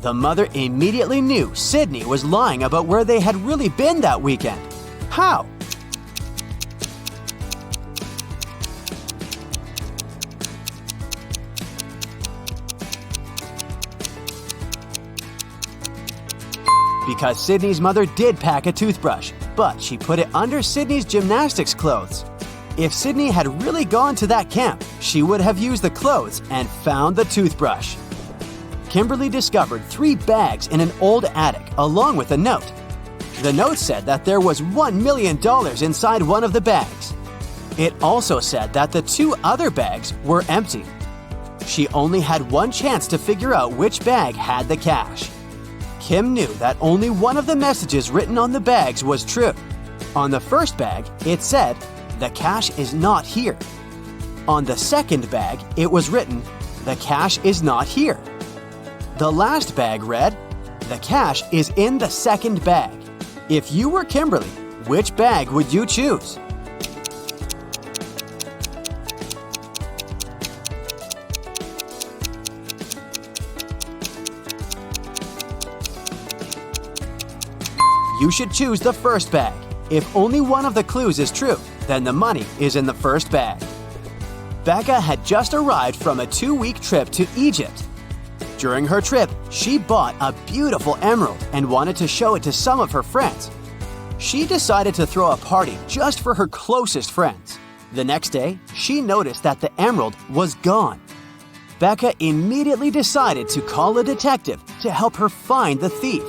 The mother immediately knew Sydney was lying about where they had really been that weekend. How? Because Sydney's mother did pack a toothbrush, but she put it under Sydney's gymnastics clothes. If Sydney had really gone to that camp, she would have used the clothes and found the toothbrush. Kimberly discovered 3 bags in an old attic along with a note. The note said that there was $1 million inside one of the bags. It also said that the 2 other bags were empty. She only had one chance to figure out which bag had the cash. Kim knew that only one of the messages written on the bags was true. On the first bag, it said, "The cash is not here." On the second bag, it was written, "The cash is not here." The last bag read, "The cash is in the second bag." If you were Kimberly, which bag would you choose? You should choose the first bag. If only one of the clues is true, then the money is in the first bag. Becca had just arrived from a 2-week trip to Egypt. During her trip, she bought a beautiful emerald and wanted to show it to some of her friends. She decided to throw a party just for her closest friends. The next day, she noticed that the emerald was gone. Becca immediately decided to call a detective to help her find the thief.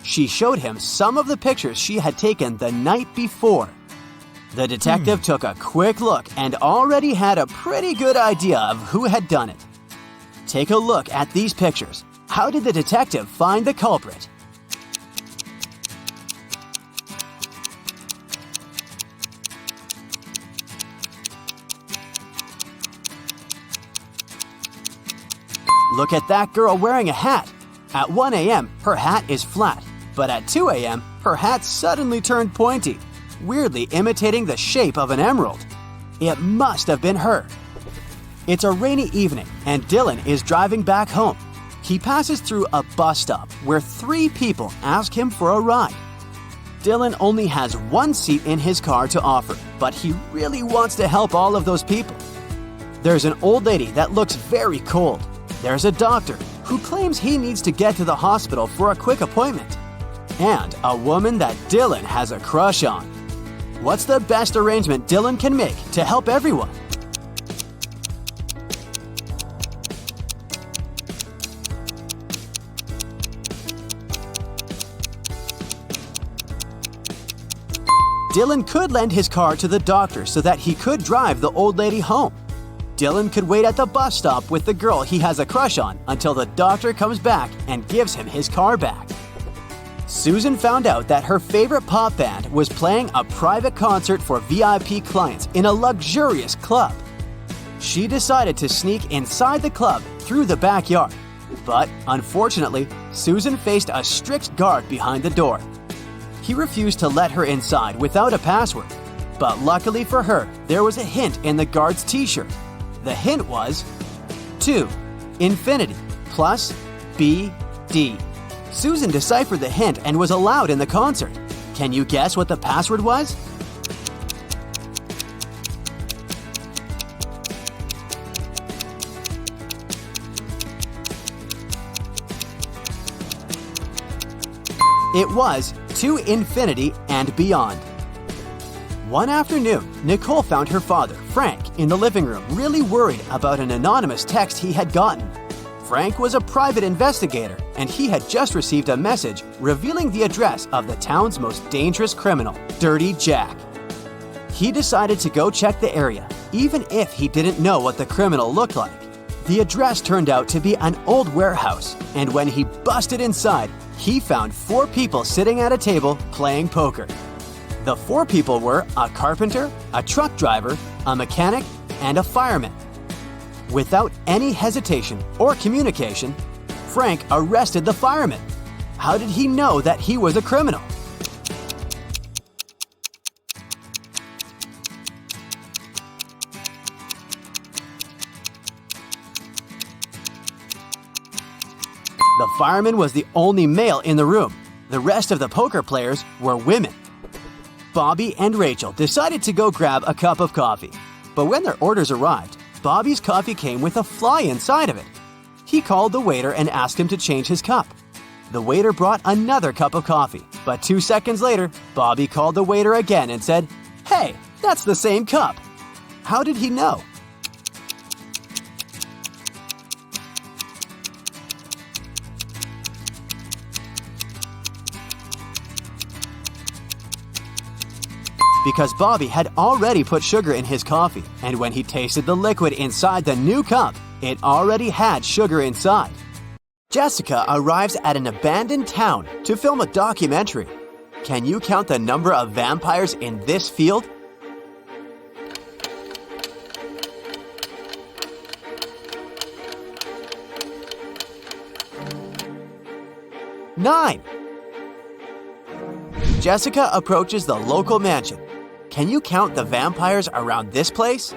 She showed him some of the pictures she had taken the night before. The detective took a quick look and already had a pretty good idea of who had done it. Take a look at these pictures. How did the detective find the culprit? Look at that girl wearing a hat. At 1 a.m., her hat is flat, but at 2 a.m., her hat suddenly turned pointy, weirdly imitating the shape of an emerald. It must have been her. It's a rainy evening, and Dylan is driving back home. He passes through a bus stop where 3 people ask him for a ride. Dylan only has 1 seat in his car to offer, but he really wants to help all of those people. There's an old lady that looks very cold. There's a doctor who claims he needs to get to the hospital for a quick appointment. And a woman that Dylan has a crush on. What's the best arrangement Dylan can make to help everyone? Dylan could lend his car to the doctor so that he could drive the old lady home. Dylan could wait at the bus stop with the girl he has a crush on until the doctor comes back and gives him his car back. Susan found out that her favorite pop band was playing a private concert for VIP clients in a luxurious club. She decided to sneak inside the club through the backyard. But unfortunately, Susan faced a strict guard behind the door. He refused to let her inside without a password. But luckily for her, there was a hint in the guard's t-shirt. The hint was 2, infinity, plus BD. Susan deciphered the hint and was allowed in the concert. Can you guess what the password was? It was to infinity and beyond. One afternoon, Nicole found her father, Frank, in the living room, really worried about an anonymous text he had gotten. Frank was a private investigator, and he had just received a message revealing the address of the town's most dangerous criminal, Dirty Jack. He decided to go check the area, even if he didn't know what the criminal looked like. The address turned out to be an old warehouse, and when he busted inside, he found 4 people sitting at a table playing poker. The 4 people were a carpenter, a truck driver, a mechanic, and a fireman. Without any hesitation or communication, Frank arrested the fireman. How did he know that he was a criminal? The fireman was the only male in the room. The rest of the poker players were women. Bobby and Rachel decided to go grab a cup of coffee. But when their orders arrived, Bobby's coffee came with a fly inside of it. He called the waiter and asked him to change his cup. The waiter brought another cup of coffee, but 2 seconds later, Bobby called the waiter again and said, "Hey, that's the same cup." How did he know? Because Bobby had already put sugar in his coffee, and when he tasted the liquid inside the new cup, it already had sugar inside. Jessica arrives at an abandoned town to film a documentary. Can you count the number of vampires in this field? Nine. Jessica approaches the local mansion. Can you count the vampires around this place?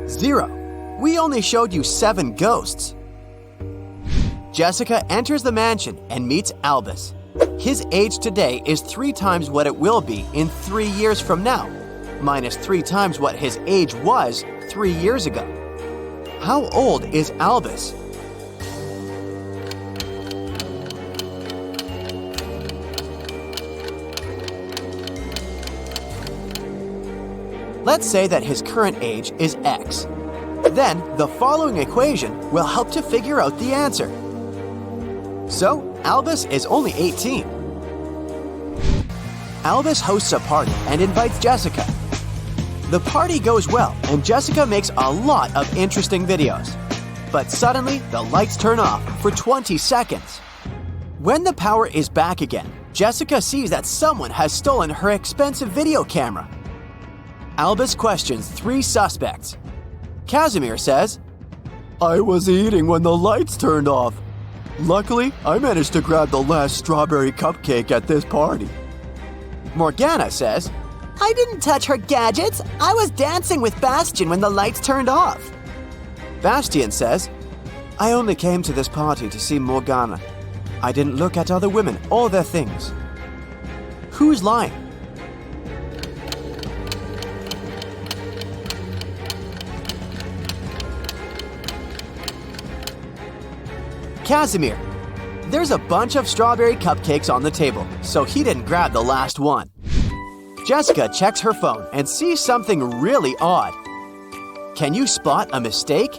0. We only showed you 7 ghosts. Jessica enters the mansion and meets Albus. His age today is 3 times what it will be in 3 years from now, minus 3 times what his age was 3 years ago. How old is Albus? Let's say that his current age is X. Then the following equation will help to figure out the answer. So, Albus is only 18. Albus hosts a party and invites Jessica. The party goes well and Jessica makes a lot of interesting videos. But suddenly, the lights turn off for 20 seconds. When the power is back again, Jessica sees that someone has stolen her expensive video camera. Albus questions 3 suspects. Casimir says, "I was eating when the lights turned off. Luckily, I managed to grab the last strawberry cupcake at this party." Morgana says, "I didn't touch her gadgets. I was dancing with Bastian when the lights turned off." Bastian says, "I only came to this party to see Morgana. I didn't look at other women or their things." Who's lying? Casimir. There's a bunch of strawberry cupcakes on the table, so he didn't grab the last one. Jessica checks her phone and sees something really odd. Can you spot a mistake?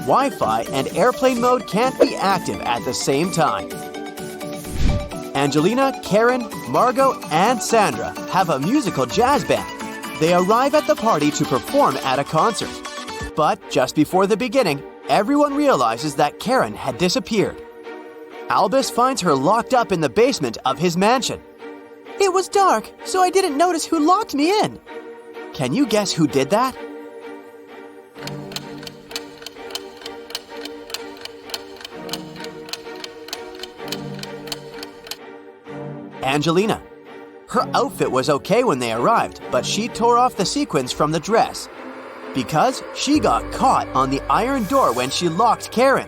Wi-Fi and airplane mode can't be active at the same time. Angelina, Karen, Margot, and Sandra have a musical jazz band. They arrive at the party to perform at a concert. But just before the beginning, everyone realizes that Karen had disappeared. Albus finds her locked up in the basement of his mansion. "It was dark, so I didn't notice who locked me in." Can you guess who did that? Angelina. Her outfit was okay when they arrived, but she tore off the sequins from the dress because she got caught on the iron door when she locked Karen.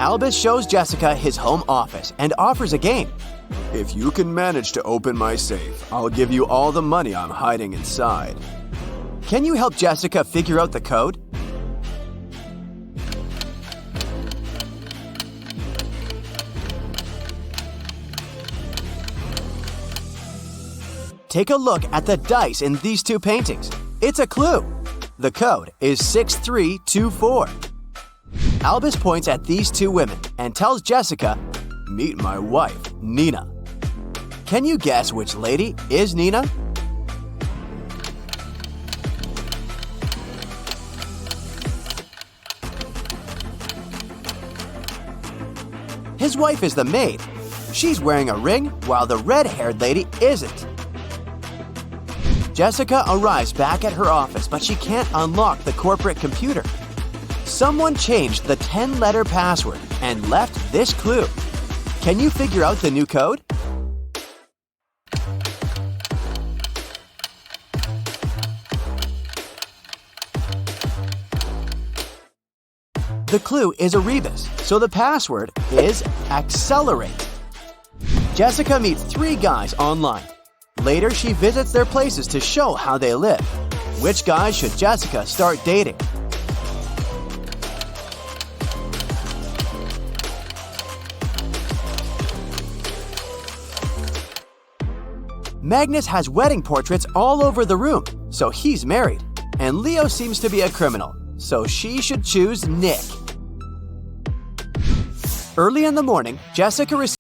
Albus shows Jessica his home office and offers a game. If you can manage to open my safe, I'll give you all the money I'm hiding inside. Can you help Jessica figure out the code? Take a look at the dice in these two paintings. It's a clue. The code is 6324. Albus points at these two women and tells Jessica, Meet my wife, Nina. Can you guess which lady is Nina? His wife is the maid. She's wearing a ring while the red-haired lady isn't. Jessica arrives back at her office, but she can't unlock the corporate computer. Someone changed the 10-letter password and left this clue. Can you figure out the new code? The clue is a rebus, so the password is accelerate. Jessica meets 3 guys online. Later, she visits their places to show how they live. Which guys should Jessica start dating? Magnus has wedding portraits all over the room, so he's married. And Leo seems to be a criminal, so she should choose Nick. Early in the morning, Jessica receives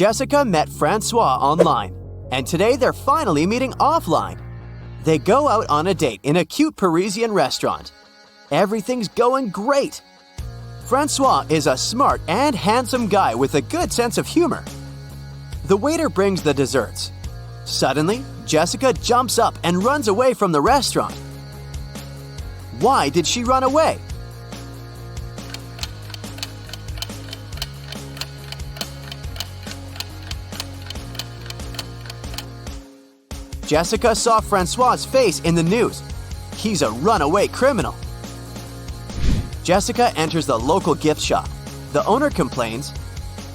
Jessica met Francois online, and today they're finally meeting offline. They go out on a date in a cute Parisian restaurant. Everything's going great. Francois is a smart and handsome guy with a good sense of humor. The waiter brings the desserts. Suddenly, Jessica jumps up and runs away from the restaurant. Why did she run away? Jessica saw Francois's face in the news. He's a runaway criminal. Jessica enters the local gift shop. The owner complains,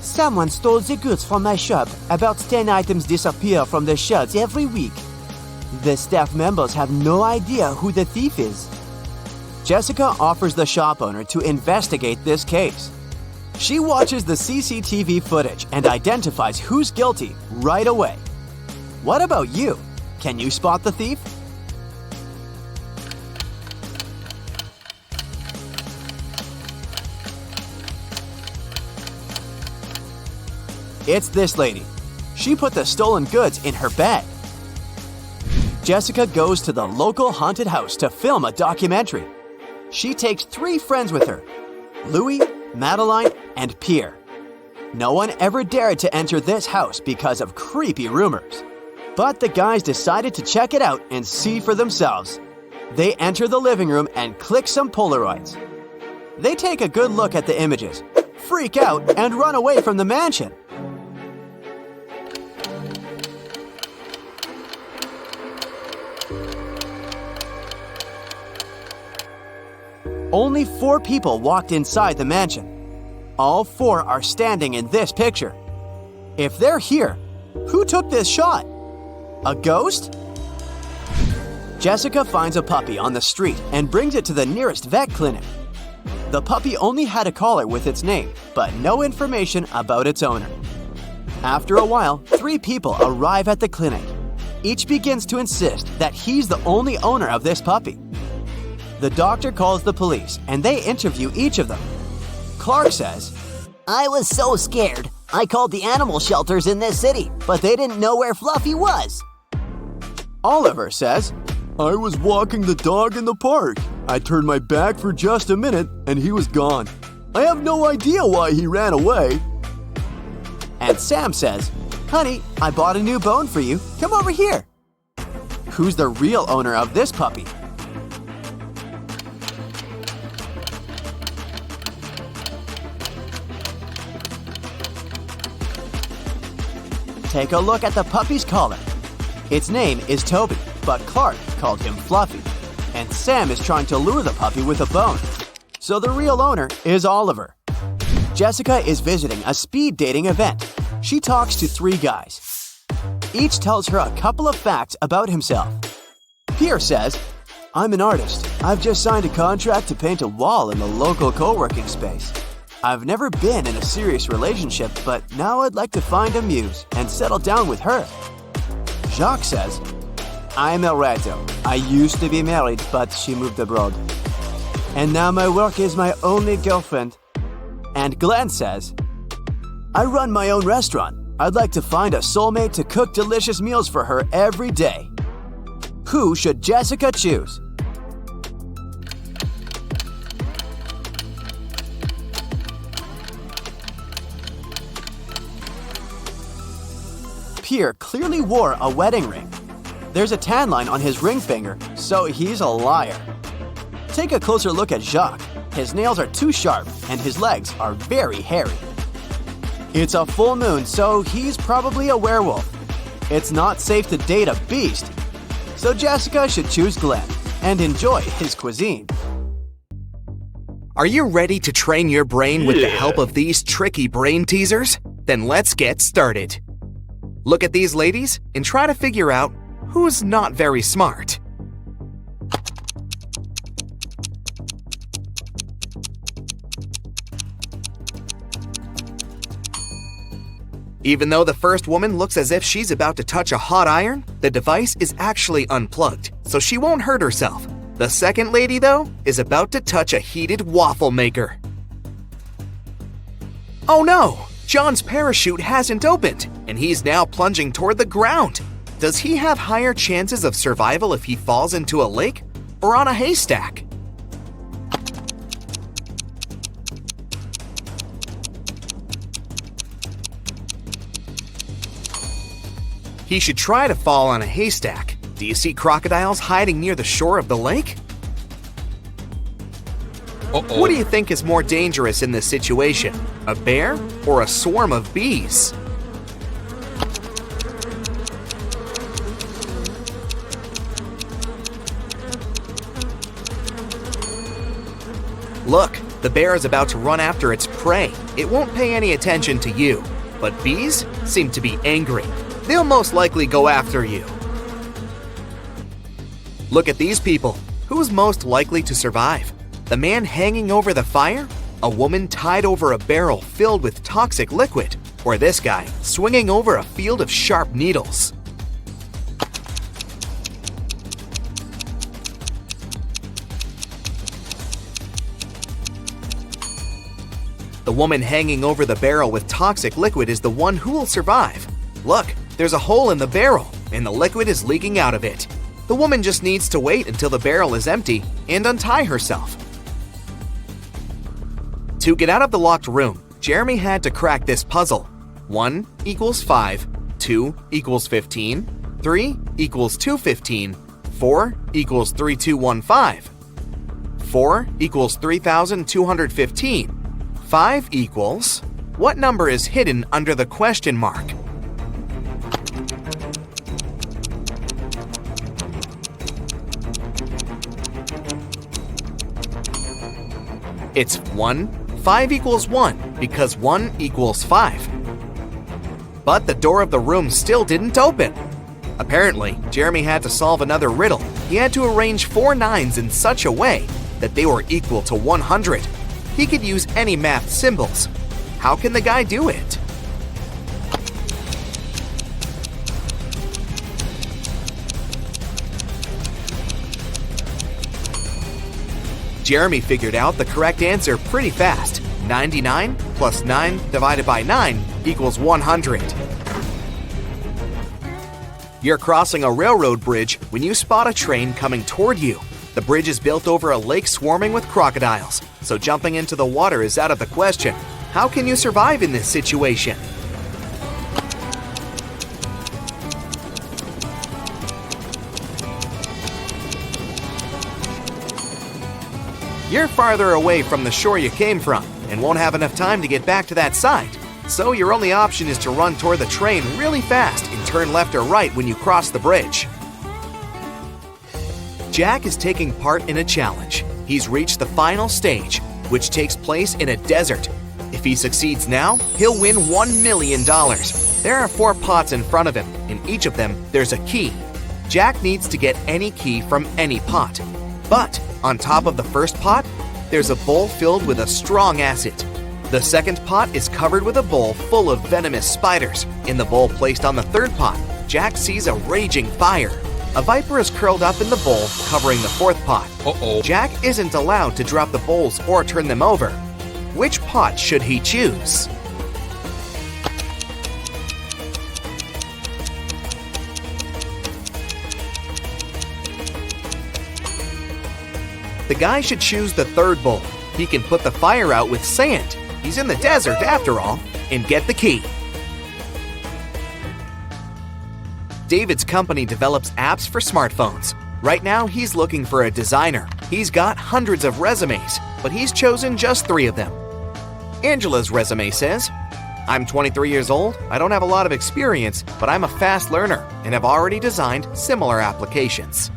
"Someone stole the goods from my shop. About 10 items disappear from the shelves every week. The staff members have no idea who the thief is." Jessica offers the shop owner to investigate this case. She watches the CCTV footage and identifies who's guilty right away. What about you? Can you spot the thief? It's this lady. She put the stolen goods in her bag. Jessica goes to the local haunted house to film a documentary. She takes 3 friends with her, Louis, Madeline, and Pierre. No one ever dared to enter this house because of creepy rumors. But the guys decided to check it out and see for themselves. They enter the living room and click some Polaroids. They take a good look at the images, freak out, and run away from the mansion. Only 4 people walked inside the mansion. All 4 are standing in this picture. If they're here, who took this shot? A ghost? Jessica finds a puppy on the street and brings it to the nearest vet clinic. The puppy only had a collar with its name, but no information about its owner. After a while, 3 people arrive at the clinic. Each begins to insist that he's the only owner of this puppy. The doctor calls the police and they interview each of them. Clark says, I was so scared. I called the animal shelters in this city, but they didn't know where Fluffy was. Oliver says, I was walking the dog in the park. I turned my back for just a minute and he was gone. I have no idea why he ran away. And Sam says, Honey, I bought a new bone for you. Come over here. Who's the real owner of this puppy? Take a look at the puppy's collar. Its name is Toby, but Clark called him Fluffy. And Sam is trying to lure the puppy with a bone. So the real owner is Oliver. Jessica is visiting a speed dating event. She talks to 3 guys. Each tells her a couple of facts about himself. Pierre says, I'm an artist. I've just signed a contract to paint a wall in the local co-working space. I've never been in a serious relationship, but now I'd like to find a muse and settle down with her. Jacques says, I'm El Rato. I used to be married, but she moved abroad. And now my work is my only girlfriend. And Glenn says, I run my own restaurant. I'd like to find a soulmate to cook delicious meals for her every day. Who should Jessica choose? Pierre clearly wore a wedding ring. There's a tan line on his ring finger, so he's a liar. Take a closer look at Jacques. His nails are too sharp and his legs are very hairy. It's a full moon, so he's probably a werewolf. It's not safe to date a beast, so Jessica should choose Glenn and enjoy his cuisine. Are you ready to train your brain with the help of these tricky brain teasers? Then let's get started. Look at these ladies and try to figure out who's not very smart. Even though the first woman looks as if she's about to touch a hot iron, the device is actually unplugged, so she won't hurt herself. The second lady, though, is about to touch a heated waffle maker. Oh no! John's parachute hasn't opened, and he's now plunging toward the ground. Does he have higher chances of survival if he falls into a lake or on a haystack? He should try to fall on a haystack. Do you see crocodiles hiding near the shore of the lake? What do you think is more dangerous in this situation? A bear or a swarm of bees? Look, the bear is about to run after its prey. It won't pay any attention to you. But bees seem to be angry. They'll most likely go after you. Look at these people. Who's most likely to survive? The man hanging over the fire? A woman tied over a barrel filled with toxic liquid? Or this guy swinging over a field of sharp needles? The woman hanging over the barrel with toxic liquid is the one who will survive. Look, there's a hole in the barrel, and the liquid is leaking out of it. The woman just needs to wait until the barrel is empty and untie herself. To get out of the locked room, Jeremy had to crack this puzzle. 1 equals 5, 2 equals 15, 3 equals 215, 4 equals 3215, 4 equals 3215. 5 equals… What number is hidden under the question mark? It's 1. 5 equals 1 because 1 equals 5. But the door of the room still didn't open. Apparently, Jeremy had to solve another riddle. He had to arrange 4 nines in such a way that they were equal to 100. He could use any math symbols. How can the guy do it? Jeremy figured out the correct answer pretty fast. 99 plus 9 divided by 9 equals 100. You're crossing a railroad bridge when you spot a train coming toward you. The bridge is built over a lake swarming with crocodiles, so jumping into the water is out of the question. How can you survive in this situation? You're farther away from the shore you came from and won't have enough time to get back to that side. So your only option is to run toward the train really fast and turn left or right when you cross the bridge. Jack is taking part in a challenge. He's reached the final stage, which takes place in a desert. If he succeeds now, he'll win $1 million. There are 4 pots in front of him. In each of them, there's a key. Jack needs to get any key from any pot. But on top of the first pot, there's a bowl filled with a strong acid. The second pot is covered with a bowl full of venomous spiders. In the bowl placed on the third pot, Jack sees a raging fire. A viper is curled up in the bowl, covering the fourth pot. Jack isn't allowed to drop the bowls or turn them over. Which pot should he choose? The guy should choose the third bowl. He can put the fire out with sand. He's in the desert after all, and get the key. David's company develops apps for smartphones. Right now, he's looking for a designer. He's got hundreds of resumes, but he's chosen just 3 of them. Angela's resume says, "I'm 23 years old, I don't have a lot of experience, but I'm a fast learner and have already designed similar applications."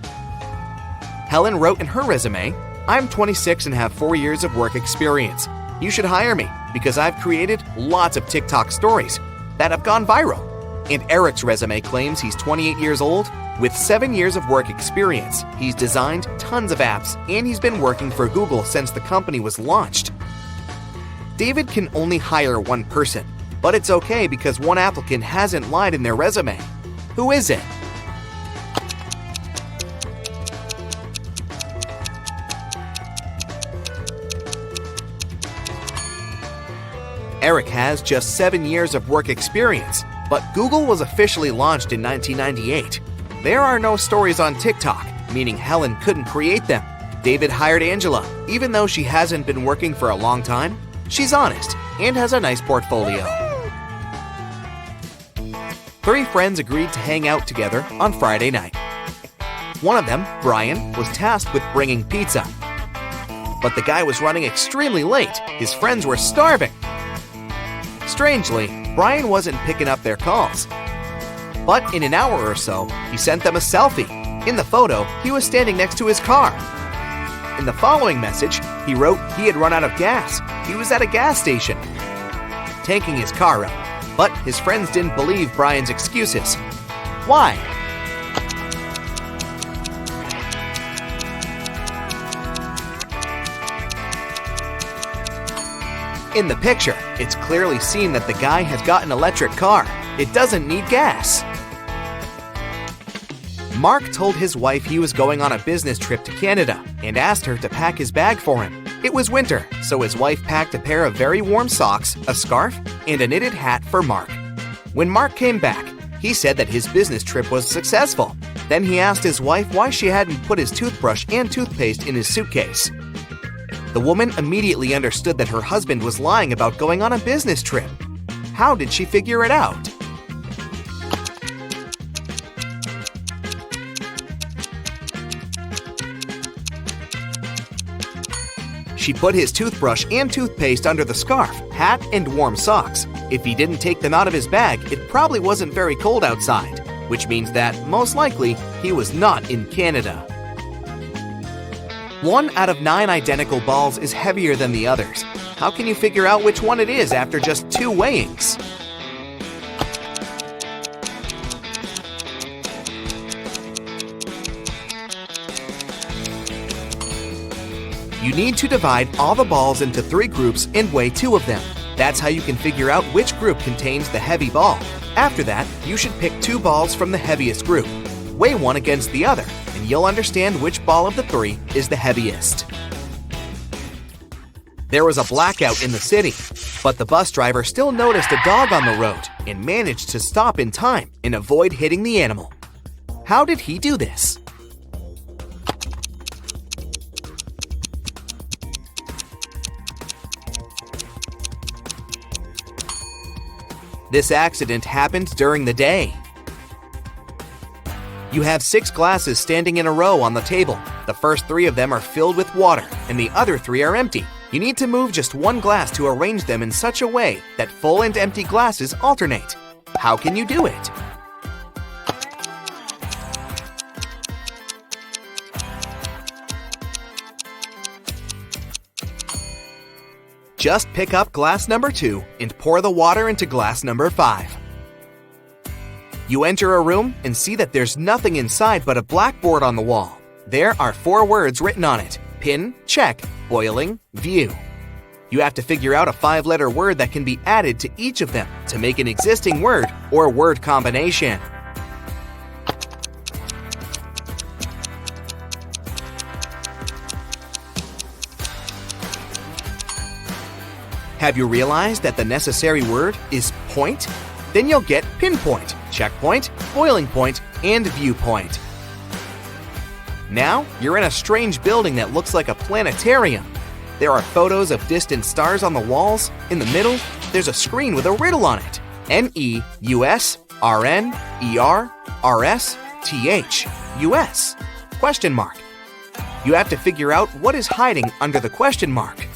Helen wrote in her resume, "I'm 26 and have 4 years of work experience. You should hire me because I've created lots of TikTok stories that have gone viral." And Eric's resume claims he's 28 years old with 7 years of work experience. He's designed tons of apps and he's been working for Google since the company was launched. David can only hire 1 person, but it's okay because 1 applicant hasn't lied in their resume. Who is it? Eric has just 7 years of work experience, but Google was officially launched in 1998. There are no stories on TikTok, meaning Helen couldn't create them. David hired Angela, even though she hasn't been working for a long time. She's honest and has a nice portfolio. 3 friends agreed to hang out together on Friday night. One of them, Brian, was tasked with bringing pizza. But the guy was running extremely late. His friends were starving. Strangely, Brian wasn't picking up their calls. But in an hour or so, he sent them a selfie. In the photo, he was standing next to his car. In the following message, he wrote he had run out of gas. He was at a gas station, tanking his car up. But his friends didn't believe Brian's excuses. Why? In the picture, it's clearly seen that the guy has got an electric car. It doesn't need gas. Mark told his wife he was going on a business trip to Canada and asked her to pack his bag for him. It was winter, so his wife packed a pair of very warm socks, a scarf, and a knitted hat for Mark. When Mark came back, he said that his business trip was successful. Then he asked his wife why she hadn't put his toothbrush and toothpaste in his suitcase. The woman immediately understood that her husband was lying about going on a business trip. How did she figure it out? She put his toothbrush and toothpaste under the scarf, hat, and warm socks. If he didn't take them out of his bag, it probably wasn't very cold outside, which means that, most likely, he was not in Canada. 1 out of 9 identical balls is heavier than the others. How can you figure out which one it is after just 2 weighings? You need to divide all the balls into 3 groups and weigh 2 of them. That's how you can figure out which group contains the heavy ball. After that, you should pick 2 balls from the heaviest group. Weigh one against the other, and you'll understand which ball of the 3 is the heaviest. There was a blackout in the city, but the bus driver still noticed a dog on the road and managed to stop in time and avoid hitting the animal. How did he do this? This accident happened during the day. You have 6 glasses standing in a row on the table. The first 3 of them are filled with water, and the other 3 are empty. You need to move just 1 glass to arrange them in such a way that full and empty glasses alternate. How can you do it? Just pick up glass number 2 and pour the water into glass number 5. You enter a room and see that there's nothing inside but a blackboard on the wall. There are 4 words written on it: pin, check, boiling, view. You have to figure out a 5-letter word that can be added to each of them to make an existing word or word combination. Have you realized that the necessary word is point? Then you'll get pinpoint, checkpoint, boiling point, and viewpoint. Now, you're in a strange building that looks like a planetarium. There are photos of distant stars on the walls. In the middle, there's a screen with a riddle on it. NEUSRNERRSTH question mark. You have to figure out what is hiding under the question mark.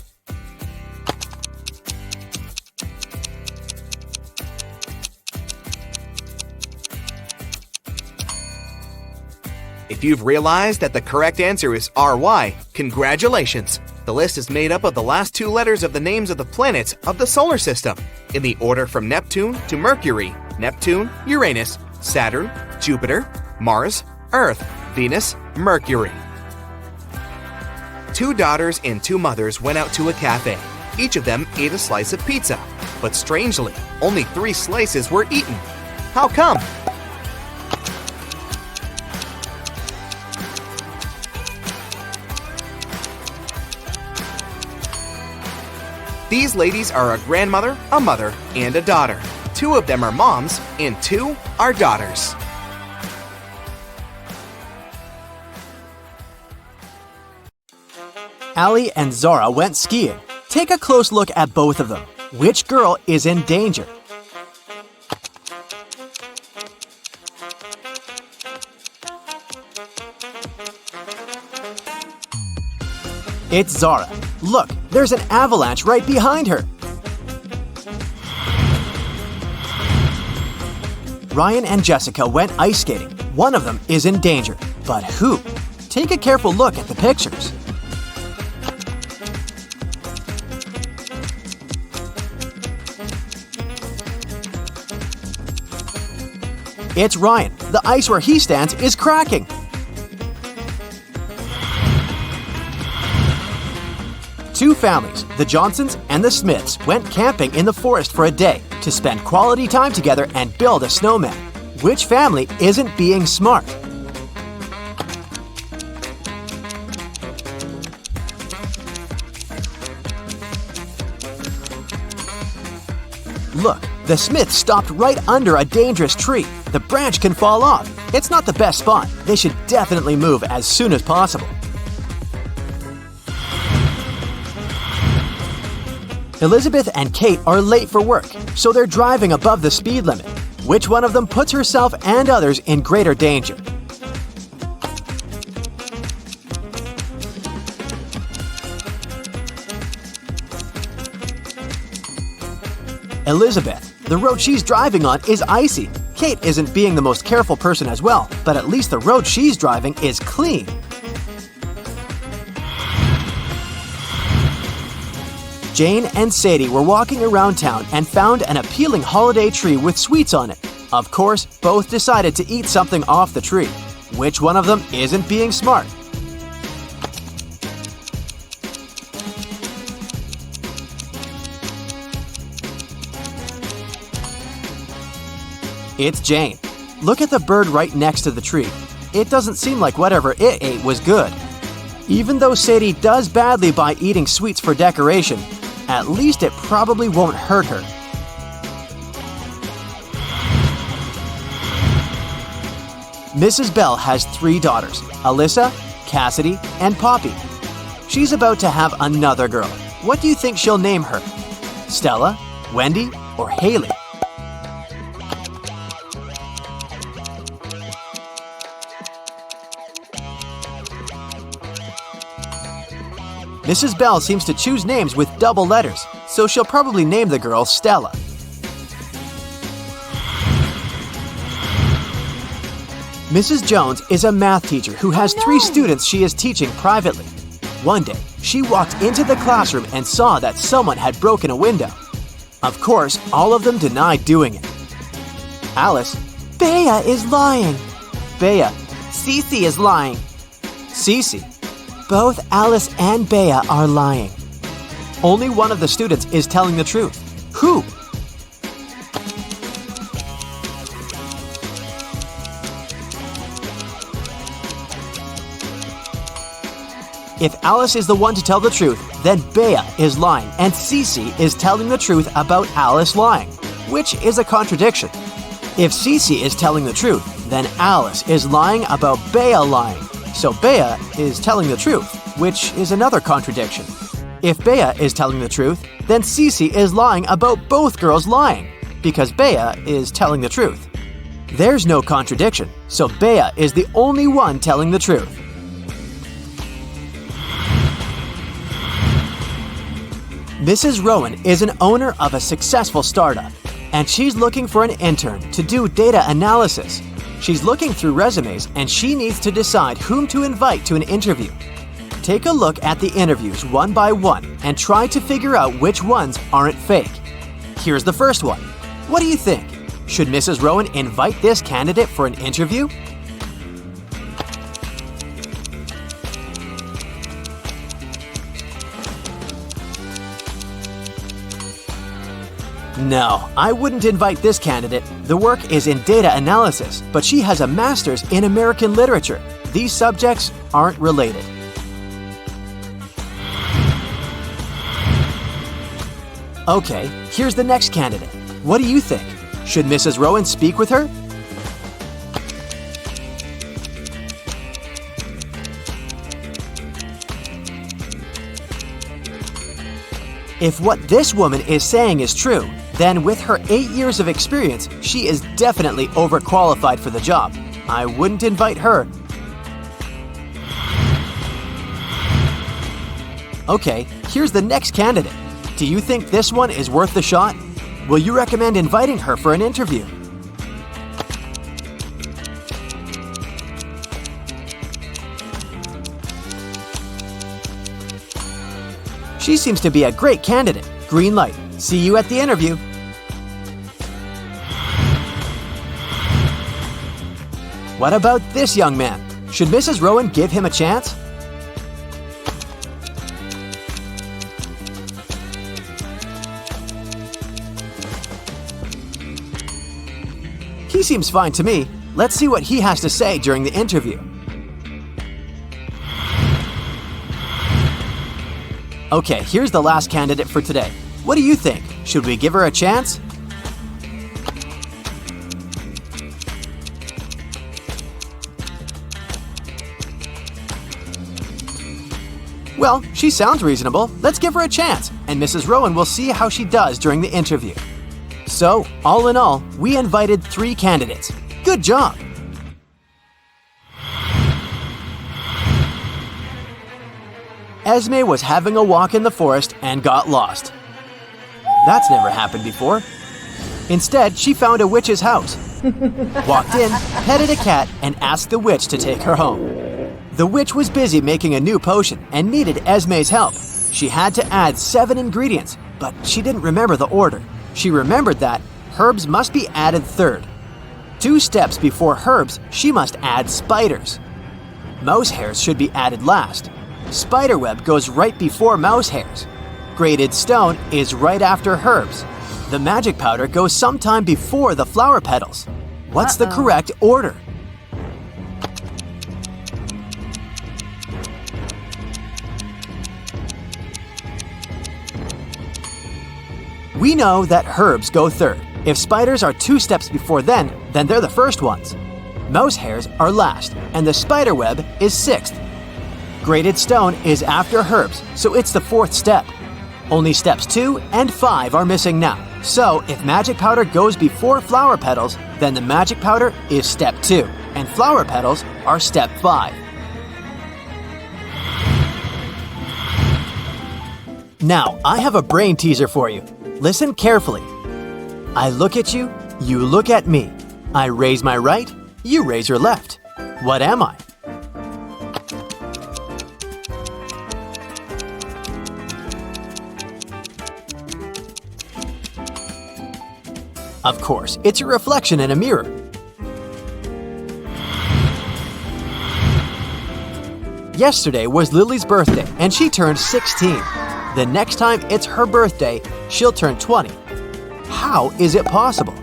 If you've realized that the correct answer is RY, congratulations! The list is made up of the last 2 letters of the names of the planets of the solar system, in the order from Neptune to Mercury, Neptune, Uranus, Saturn, Jupiter, Mars, Earth, Venus, Mercury. 2 daughters and 2 mothers went out to a cafe. Each of them ate a slice of pizza, but strangely, only 3 slices were eaten. How come? These ladies are a grandmother, a mother, and a daughter. 2 of them are moms, and 2 are daughters. Allie and Zara went skiing. Take a close look at both of them. Which girl is in danger? It's Zara. Look, there's an avalanche right behind her. Ryan and Jessica went ice skating. One of them is in danger. But who? Take a careful look at the pictures. It's Ryan. The ice where he stands is cracking. Two families, the Johnsons and the Smiths, went camping in the forest for a day to spend quality time together and build a snowman. Which family isn't being smart? Look, the Smiths stopped right under a dangerous tree. The branch can fall off. It's not the best spot. They should definitely move as soon as possible. Elizabeth and Kate are late for work, so they're driving above the speed limit. Which one of them puts herself and others in greater danger? Elizabeth. The road she's driving on is icy. Kate isn't being the most careful person as well, but at least the road she's driving is clean. Jane and Sadie were walking around town and found an appealing holiday tree with sweets on it. Of course, both decided to eat something off the tree. Which one of them isn't being smart? It's Jane. Look at the bird right next to the tree. It doesn't seem like whatever it ate was good. Even though Sadie does badly by eating sweets for decoration, at least it probably won't hurt her. Mrs. Bell has 3 daughters, Alyssa, Cassidy, and Poppy. She's about to have another girl. What do you think she'll name her? Stella, Wendy, or Haley? Mrs. Bell seems to choose names with double letters, so she'll probably name the girl Stella. Mrs. Jones is a math teacher who has 3 students she is teaching privately. One day, she walked into the classroom and saw that someone had broken a window. Of course, all of them denied doing it. Alice, Bea is lying. Bea, Cece is lying. Cece, both Alice and Bea are lying. Only one of the students is telling the truth. Who? If Alice is the one to tell the truth, then Bea is lying and Cece is telling the truth about Alice lying, which is a contradiction. If Cece is telling the truth, then Alice is lying about Bea lying. So Bea is telling the truth, which is another contradiction. If Bea is telling the truth, then Cece is lying about both girls lying, because Bea is telling the truth. There's no contradiction, so Bea is the only one telling the truth. Mrs. Rowan is an owner of a successful startup, and she's looking for an intern to do data analysis. She's looking through resumes and she needs to decide whom to invite to an interview. Take a look at the interviews one by one and try to figure out which ones aren't fake. Here's the first one. What do you think? Should Mrs. Rowan invite this candidate for an interview? No, I wouldn't invite this candidate. The work is in data analysis, but she has a master's in American literature. These subjects aren't related. Okay, here's the next candidate. What do you think? Should Mrs. Rowan speak with her? If what this woman is saying is true, then with her 8 years of experience, she is definitely overqualified for the job. I wouldn't invite her. Okay, here's the next candidate. Do you think this one is worth the shot? Will you recommend inviting her for an interview? She seems to be a great candidate. Green light. See you at the interview. What about this young man? Should Mrs. Rowan give him a chance? He seems fine to me. Let's see what he has to say during the interview. Okay, here's the last candidate for today. What do you think? Should we give her a chance? Well, she sounds reasonable. Let's give her a chance, and Mrs. Rowan will see how she does during the interview. So, all in all, we invited 3 candidates. Good job! Esme was having a walk in the forest and got lost. That's never happened before. Instead, she found a witch's house, walked in, petted a cat, and asked the witch to take her home. The witch was busy making a new potion and needed Esme's help. She had to add 7 ingredients, but she didn't remember the order. She remembered that herbs must be added third. 2 steps before herbs, she must add spiders. Mouse hairs should be added last. Spiderweb goes right before mouse hairs. Grated stone is right after herbs. The magic powder goes sometime before the flower petals. What's the correct order? We know that herbs go third. If spiders are 2 steps before then they're the first ones. Mouse hairs are last, and the spiderweb is 6th. Grated stone is after herbs, so it's the 4th step. Only steps 2 and 5 are missing now. So, if magic powder goes before flower petals, then the magic powder is step 2, and flower petals are step 5. Now, I have a brain teaser for you. Listen carefully. I look at you, you look at me. I raise my right, you raise your left. What am I? Of course, it's a reflection in a mirror. Yesterday was Lily's birthday, and she turned 16. The next time it's her birthday, she'll turn 20. How is it possible?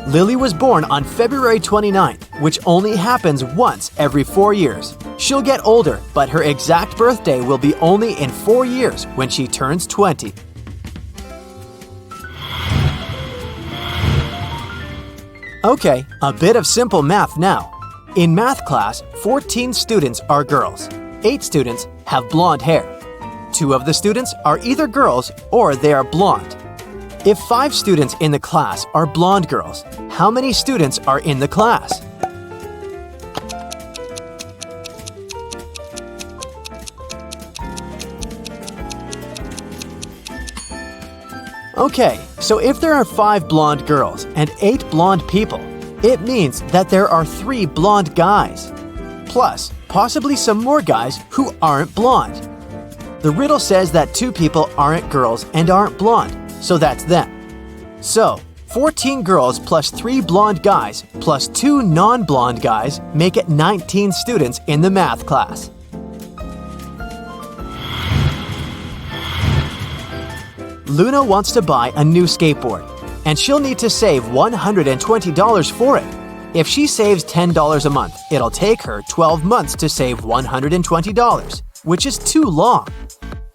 Lily was born on February 29th, which only happens once every 4 years. She'll get older, but her exact birthday will be only in 4 years when she turns 20. Okay, a bit of simple math now. In math class, 14 students are girls. 8 students have blonde hair. 2 of the students are either girls or they are blonde. If 5 students in the class are blonde girls, how many students are in the class? Okay, so if there are 5 blonde girls and 8 blonde people, it means that there are 3 blonde guys. Plus, possibly some more guys who aren't blonde. The riddle says that 2 people aren't girls and aren't blonde, so that's them. So, 14 girls plus 3 blonde guys plus 2 non-blonde guys make it 19 students in the math class. Luna wants to buy a new skateboard, and she'll need to save $120 for it. If she saves $10 a month, it'll take her 12 months to save $120, which is too long.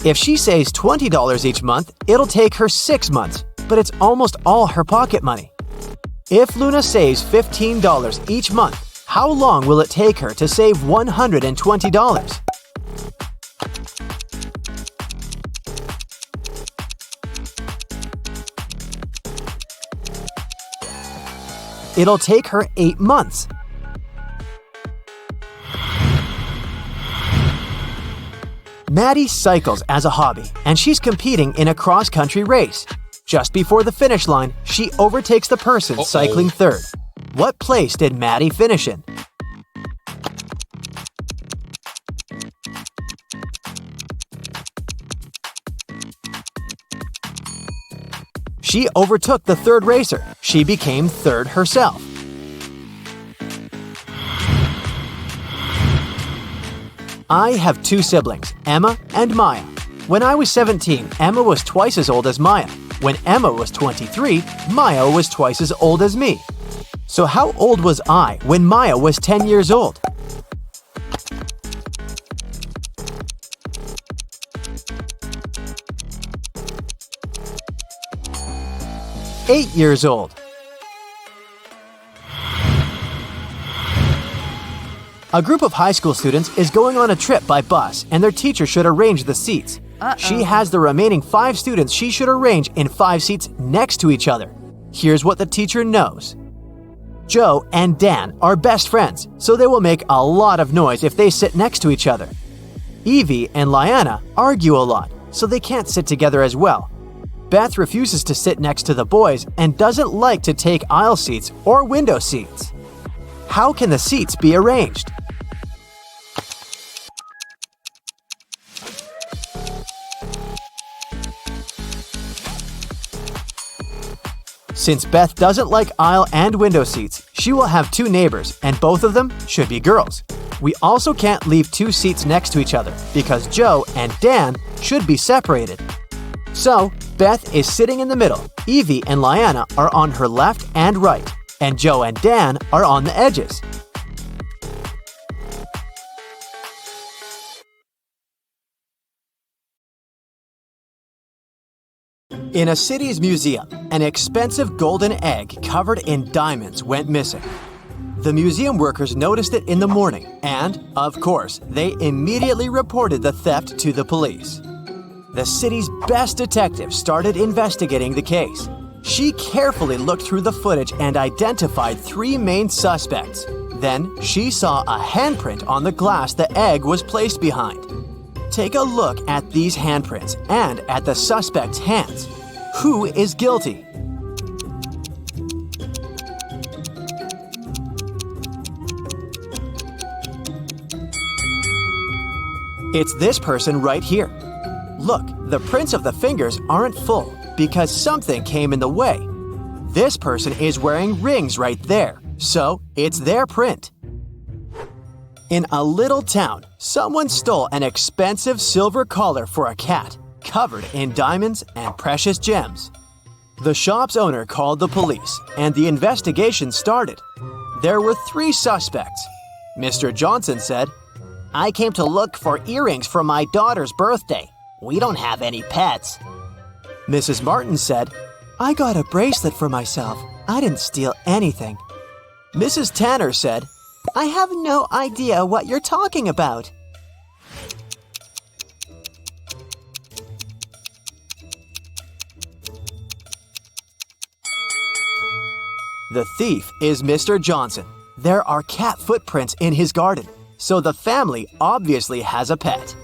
If she saves $20 each month, it'll take her 6 months, but it's almost all her pocket money. If Luna saves $15 each month, how long will it take her to save $120? It'll take her 8 months. Maddie cycles as a hobby, and she's competing in a cross-country race. Just before the finish line, she overtakes the person cycling third. What place did Maddie finish in? She overtook the third racer. She became third herself. I have two siblings, Emma and Maya. When I was 17, Emma was twice as old as Maya. When Emma was 23, Maya was twice as old as me. So how old was I when Maya was 10 years old? "8 years old." A group of high school students is going on a trip by bus, and their teacher should arrange the seats. She has the remaining 5 students she should arrange in 5 seats next to each other. Here's what the teacher knows. Joe and Dan are best friends, so they will make a lot of noise if they sit next to each other. Evie and Liana argue a lot, so they can't sit together as well. Beth refuses to sit next to the boys and doesn't like to take aisle seats or window seats. How can the seats be arranged? Since Beth doesn't like aisle and window seats, she will have 2 neighbors, and both of them should be girls. We also can't leave 2 seats next to each other because Joe and Dan should be separated. So, Beth is sitting in the middle, Evie and Liana are on her left and right, and Joe and Dan are on the edges. In a city's museum, an expensive golden egg covered in diamonds went missing. The museum workers noticed it in the morning and, of course, they immediately reported the theft to the police. The city's best detective started investigating the case. She carefully looked through the footage and identified 3 main suspects. Then she saw a handprint on the glass the egg was placed behind. Take a look at these handprints and at the suspect's hands. Who is guilty? It's this person right here. Look, the prints of the fingers aren't full because something came in the way. This person is wearing rings right there, so it's their print. In a little town, someone stole an expensive silver collar for a cat, covered in diamonds and precious gems. The shop's owner called the police, and the investigation started. There were 3 suspects. Mr. Johnson said, I came to look for earrings for my daughter's birthday. We don't have any pets. Mrs. Martin said, I got a bracelet for myself. I didn't steal anything. Mrs. Tanner said, I have no idea what you're talking about. The thief is Mr. Johnson. There are cat footprints in his garden, so the family obviously has a pet.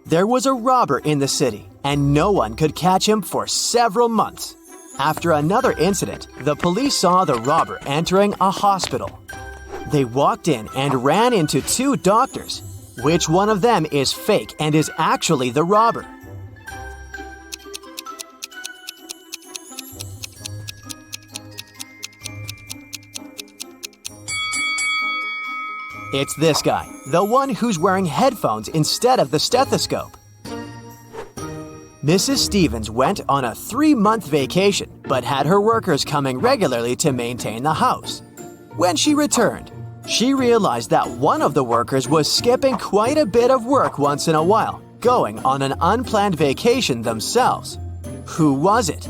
There was a robber in the city, and no one could catch him for several months. After another incident, the police saw the robber entering a hospital. They walked in and ran into 2 doctors. Which one of them is fake and is actually the robber? It's this guy, the one who's wearing headphones instead of the stethoscope. Mrs. Stevens went on a 3-month vacation, but had her workers coming regularly to maintain the house. When she returned, she realized that one of the workers was skipping quite a bit of work once in a while, going on an unplanned vacation themselves. Who was it?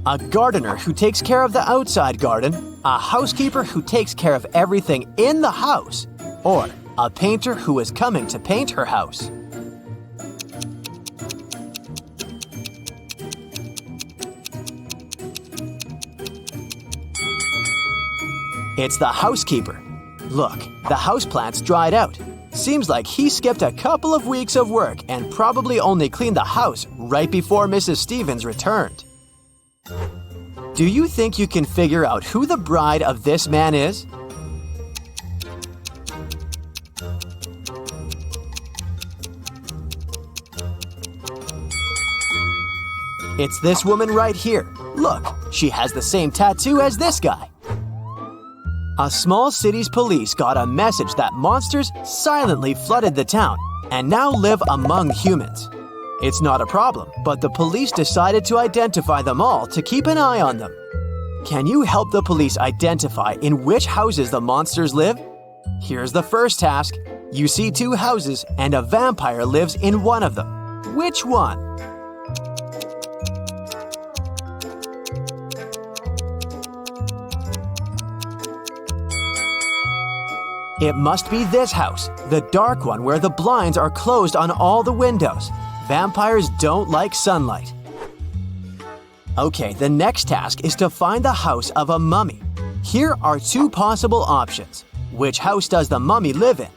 A gardener who takes care of the outside garden, a housekeeper who takes care of everything in the house, or a painter who is coming to paint her house. It's the housekeeper. Look, the houseplants dried out. Seems like he skipped a couple of weeks of work and probably only cleaned the house right before Mrs. Stevens returned. Do you think you can figure out who the bride of this man is? It's this woman right here. Look, she has the same tattoo as this guy. A small city's police got a message that monsters silently flooded the town and now live among humans. It's not a problem, but the police decided to identify them all to keep an eye on them. Can you help the police identify in which houses the monsters live? Here's the first task. You see two houses and a vampire lives in one of them. Which one? It must be this house, the dark one where the blinds are closed on all the windows. Vampires don't like sunlight. Okay, the next task is to find the house of a mummy. Here are two possible options. Which house does the mummy live in?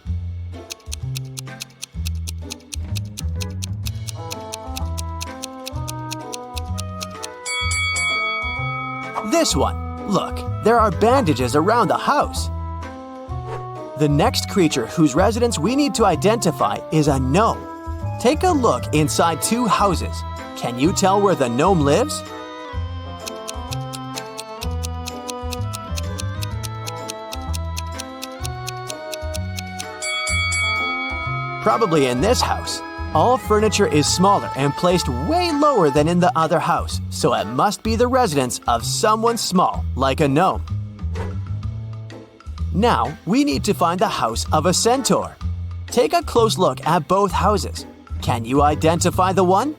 This one. Look, there are bandages around the house. The next creature whose residence we need to identify is a gnome. Take a look inside two houses. Can you tell where the gnome lives? Probably in this house. All furniture is smaller and placed way lower than in the other house, so it must be the residence of someone small, like a gnome. Now, we need to find the house of a centaur. Take a close look at both houses. Can you identify the one?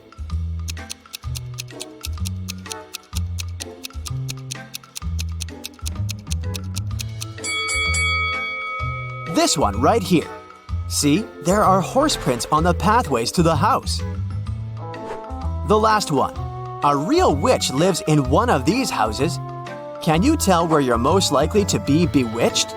This one right here. See, there are horse prints on the pathways to the house. The last one. A real witch lives in one of these houses. Can you tell where you're most likely to be bewitched?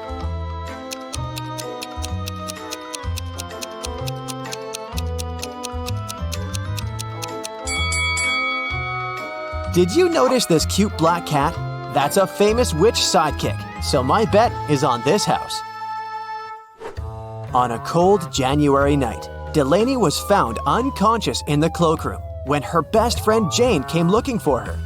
Did you notice this cute black cat? That's a famous witch sidekick, so my bet is on this house. On a cold January night, Delaney was found unconscious in the cloakroom when her best friend Jane came looking for her.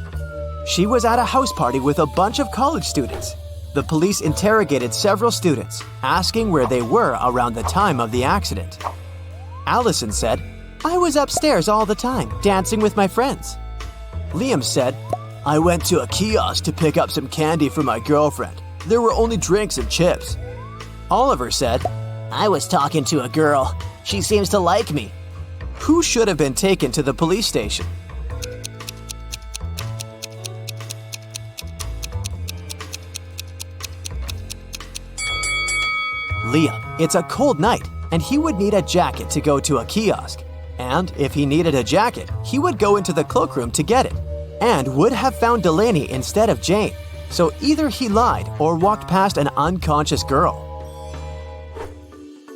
She was at a house party with a bunch of college students. The police interrogated several students, asking where they were around the time of the accident. Allison said, "I was upstairs all the time, dancing with my friends." Liam said, "I went to a kiosk to pick up some candy for my girlfriend. There were only drinks and chips." Oliver said, I was talking to a girl. She seems to like me. Who should have been taken to the police station? Liam. It's a cold night, and he would need a jacket to go to a kiosk. And if he needed a jacket, he would go into the cloakroom to get it, and would have found Delaney instead of Jane. So either he lied or walked past an unconscious girl.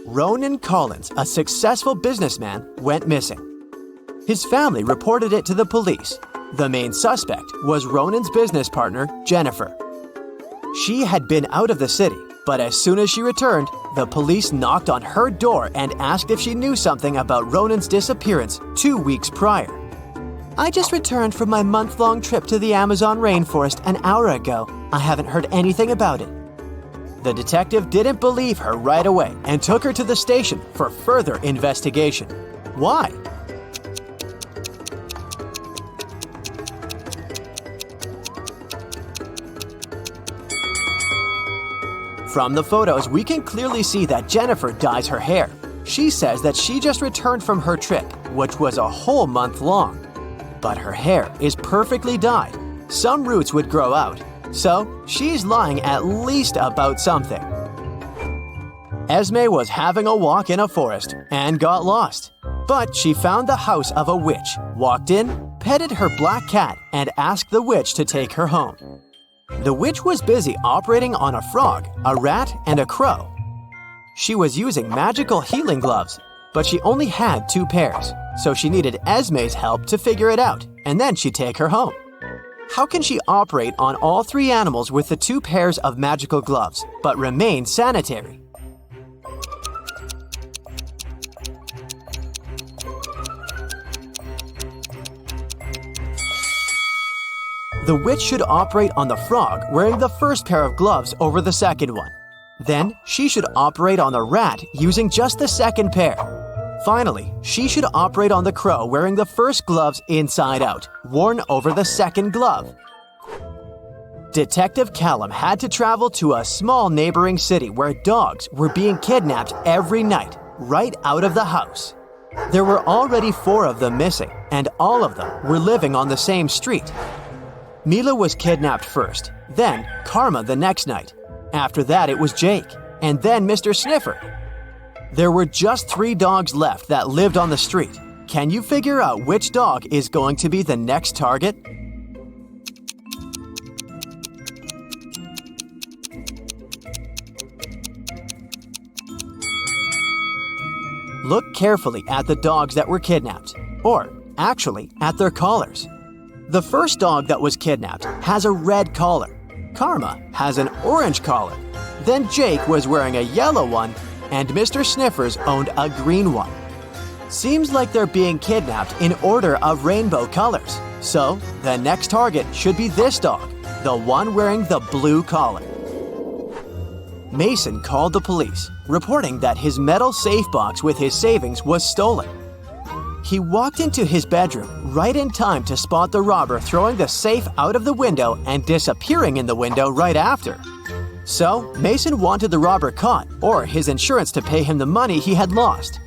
Ronan Collins, a successful businessman, went missing. His family reported it to the police. The main suspect was Ronan's business partner, Jennifer. She had been out of the city, but as soon as she returned, the police knocked on her door and asked if she knew something about Ronan's disappearance 2 weeks prior. "I just returned from my month-long trip to the Amazon rainforest an hour ago. I haven't heard anything about it." The detective didn't believe her right away and took her to the station for further investigation. Why? From the photos, we can clearly see that Jennifer dyes her hair. She says that she just returned from her trip, which was a whole month long. But her hair is perfectly dyed. Some roots would grow out, so she's lying at least about something. Esme was having a walk in a forest and got lost. But she found the house of a witch, walked in, petted her black cat, and asked the witch to take her home. The witch was busy operating on a frog, a rat, and a crow. She was using magical healing gloves, but she only had 2 pairs, so she needed Esme's help to figure it out, and then she'd take her home. How can she operate on all 3 animals with the 2 pairs of magical gloves, but remain sanitary? The witch should operate on the frog wearing the first pair of gloves over the second one. Then, she should operate on the rat using just the second pair. Finally, she should operate on the crow wearing the first gloves inside out, worn over the second glove. Detective Callum had to travel to a small neighboring city where dogs were being kidnapped every night, right out of the house. There were already 4 of them missing, and all of them were living on the same street. Mila was kidnapped first, then Karma the next night. After that, it was Jake, and then Mr. Sniffer. There were just 3 dogs left that lived on the street. Can you figure out which dog is going to be the next target? Look carefully at the dogs that were kidnapped, or actually at their collars. The first dog that was kidnapped has a red collar. Karma has an orange collar. Then Jake was wearing a yellow one, and Mr. Sniffers owned a green one. Seems like they're being kidnapped in order of rainbow colors. So, the next target should be this dog, the one wearing the blue collar. Mason called the police, reporting that his metal safe box with his savings was stolen. He walked into his bedroom right in time to spot the robber throwing the safe out of the window and disappearing in the window right after. So, Mason wanted the robber caught, or his insurance to pay him the money he had lost.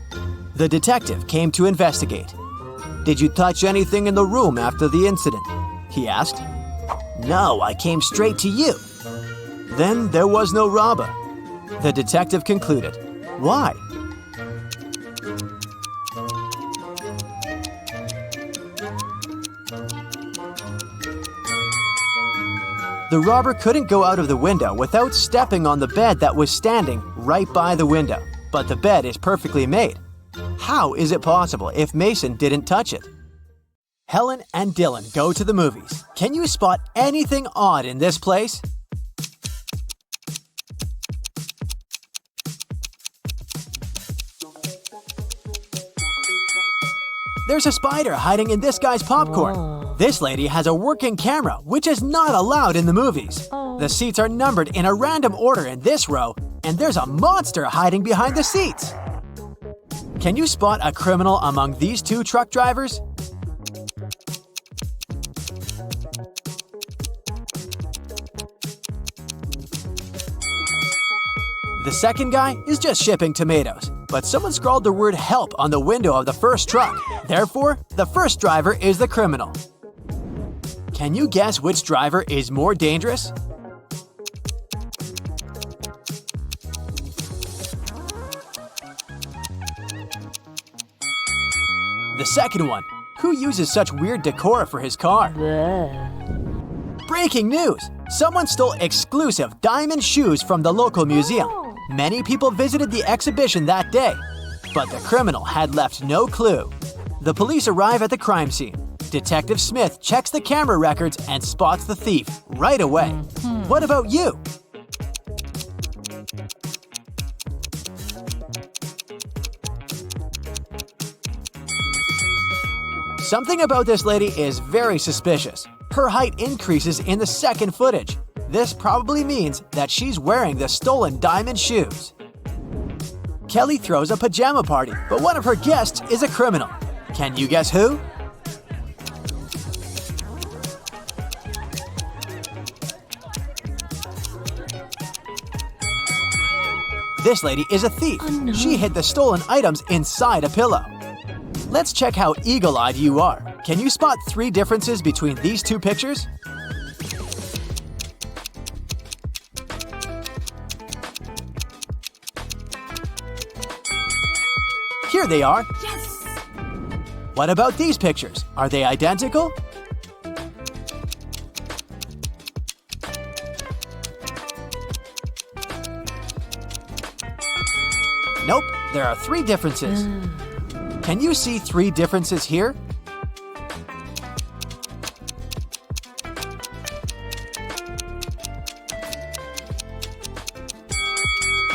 The detective came to investigate. "Did you touch anything in the room after the incident?" he asked. "No, I came straight to you." "Then there was no robber," the detective concluded. "Why?" The robber couldn't go out of the window without stepping on the bed that was standing right by the window, but the bed is perfectly made. How is it possible if Mason didn't touch it? Helen and Dylan go to the movies. Can you spot anything odd in this place? There's a spider hiding in this guy's popcorn. This lady has a working camera, which is not allowed in the movies. The seats are numbered in a random order in this row, and there's a monster hiding behind the seats. Can you spot a criminal among these 2 truck drivers? The second guy is just shipping tomatoes, but someone scrawled the word help on the window of the first truck. Therefore, the first driver is the criminal. Can you guess which driver is more dangerous? The second one. Who uses such weird decor for his car? Breaking news! Someone stole exclusive diamond shoes from the local museum. Many people visited the exhibition that day, but the criminal had left no clue. The police arrive at the crime scene. Detective Smith checks the camera records and spots the thief right away. What about you? Something about this lady is very suspicious. Her height increases in the second footage. This probably means that she's wearing the stolen diamond shoes. Kelly throws a pajama party, but one of her guests is a criminal. Can you guess who? This lady is a thief. She hid the stolen items inside a pillow. Let's check how eagle-eyed you are. Can you spot 3 differences between these 2 pictures? Here they are. Yes! What about these pictures? Are they identical? Nope, there are 3 differences. Can you see 3 differences here?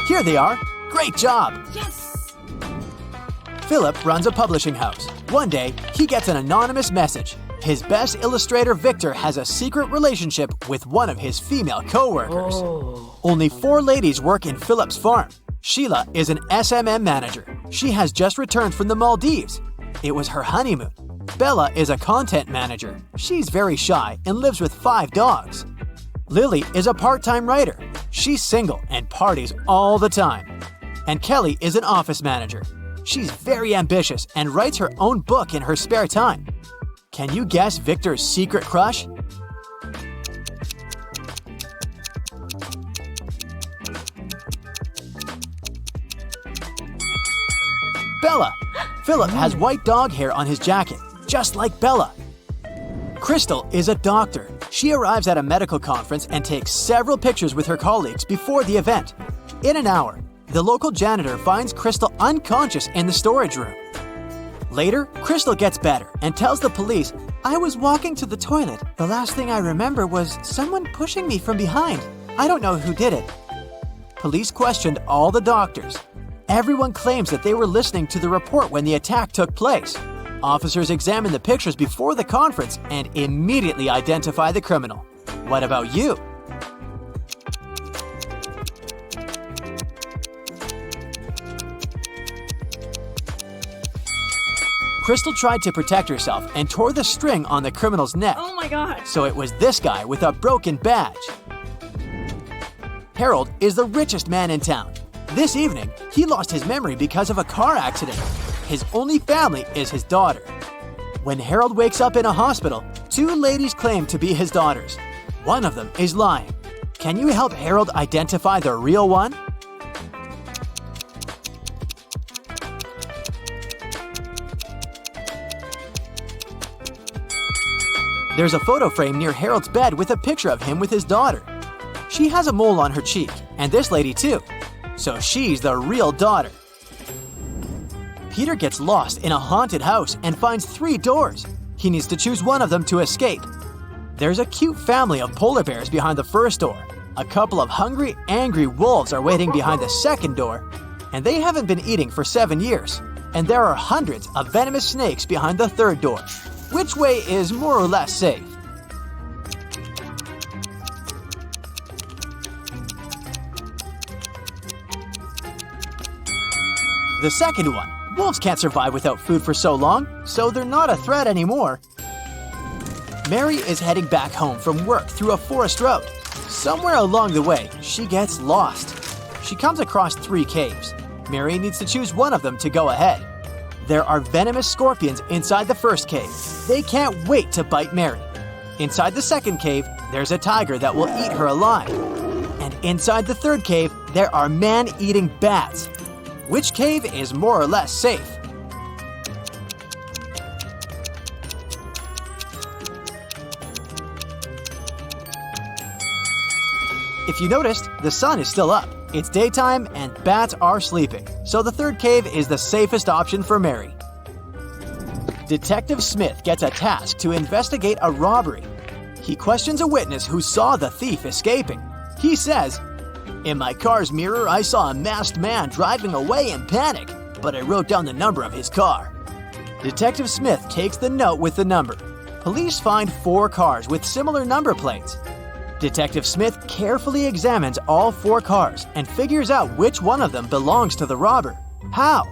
Here they are. Great job! Yes! Philip runs a publishing house. One day, he gets an anonymous message. His best illustrator, Victor, has a secret relationship with one of his female co-workers. Only 4 ladies work in Philip's farm. Sheila is an SMM manager. She has just returned from the Maldives. It was her honeymoon. Bella is a content manager. She's very shy and lives with 5 dogs. Lily is a part-time writer. She's single and parties all the time. And Kelly is an office manager. She's very ambitious and writes her own book in her spare time. Can you guess Victor's secret crush? Bella. Philip has white dog hair on his jacket, just like Bella. Crystal is a doctor. She arrives at a medical conference and takes several pictures with her colleagues before the event. In an hour, the local janitor finds Crystal unconscious in the storage room. Later, Crystal gets better and tells the police, "I was walking to the toilet. The last thing I remember was someone pushing me from behind. I don't know who did it." Police questioned all the doctors. Everyone claims that they were listening to the report when the attack took place. Officers examine the pictures before the conference and immediately identify the criminal. What about you? Crystal tried to protect herself and tore the string on the criminal's neck. Oh my god. So it was this guy with a broken badge. Harold is the richest man in town. This evening, he lost his memory because of a car accident. His only family is his daughter. When Harold wakes up in a hospital, 2 ladies claim to be his daughters. One of them is lying. Can you help Harold identify the real one? There's a photo frame near Harold's bed with a picture of him with his daughter. She has a mole on her cheek, and this lady too. So she's the real daughter. Peter gets lost in a haunted house and finds 3 doors. He needs to choose one of them to escape. There's a cute family of polar bears behind the first door. A couple of hungry, angry wolves are waiting behind the second door, and they haven't been eating for 7 years. And there are hundreds of venomous snakes behind the third door. Which way is more or less safe? The second one. Wolves can't survive without food for so long, so they're not a threat anymore. Mary is heading back home from work through a forest road. Somewhere along the way, she gets lost. She comes across 3 caves. Mary needs to choose one of them to go ahead. There are venomous scorpions inside the first cave. They can't wait to bite Mary. Inside the second cave, there's a tiger that will eat her alive. And inside the third cave, there are man-eating bats. Which cave is more or less safe? If you noticed, the sun is still up. It's daytime and bats are sleeping, so the third cave is the safest option for Mary. Detective Smith gets a task to investigate a robbery. He questions a witness who saw the thief escaping. He says, "In my car's mirror, I saw a masked man driving away in panic, but I wrote down the number of his car." Detective Smith takes the note with the number. Police find 4 cars with similar number plates. Detective Smith carefully examines all 4 cars and figures out which one of them belongs to the robber. How?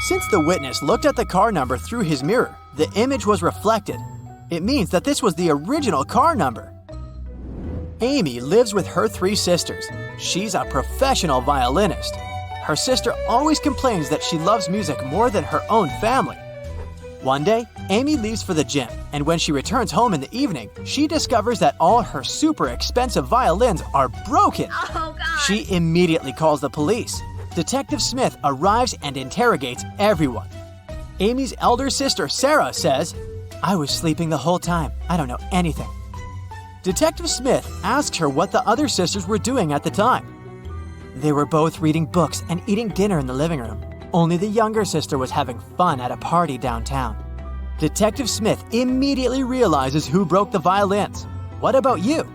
Since the witness looked at the car number through his mirror, the image was reflected. It means that this was the original car number. Amy lives with her 3 sisters. She's a professional violinist. Her sister always complains that she loves music more than her own family. One day, Amy leaves for the gym, and when she returns home in the evening, she discovers that all her super expensive violins are broken. Oh god. She immediately calls the police. Detective Smith arrives and interrogates everyone. Amy's elder sister, Sarah, says, "I was sleeping the whole time. I don't know anything." Detective Smith asks her what the other sisters were doing at the time. They were both reading books and eating dinner in the living room. Only the younger sister was having fun at a party downtown. Detective Smith immediately realizes who broke the violins. What about you?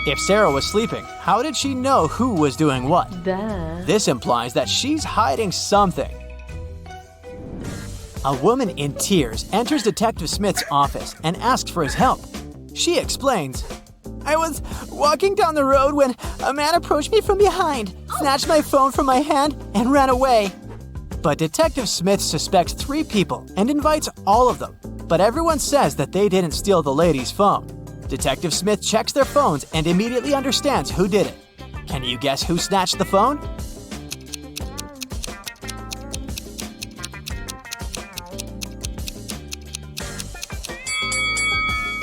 If Sarah was sleeping, how did she know who was doing what? Duh. This implies that she's hiding something. A woman in tears enters Detective Smith's office and asks for his help. She explains, "I was walking down the road when a man approached me from behind, snatched my phone from my hand, and ran away." But Detective Smith suspects 3 people and invites all of them, but everyone says that they didn't steal the lady's phone. Detective Smith checks their phones and immediately understands who did it. Can you guess who snatched the phone?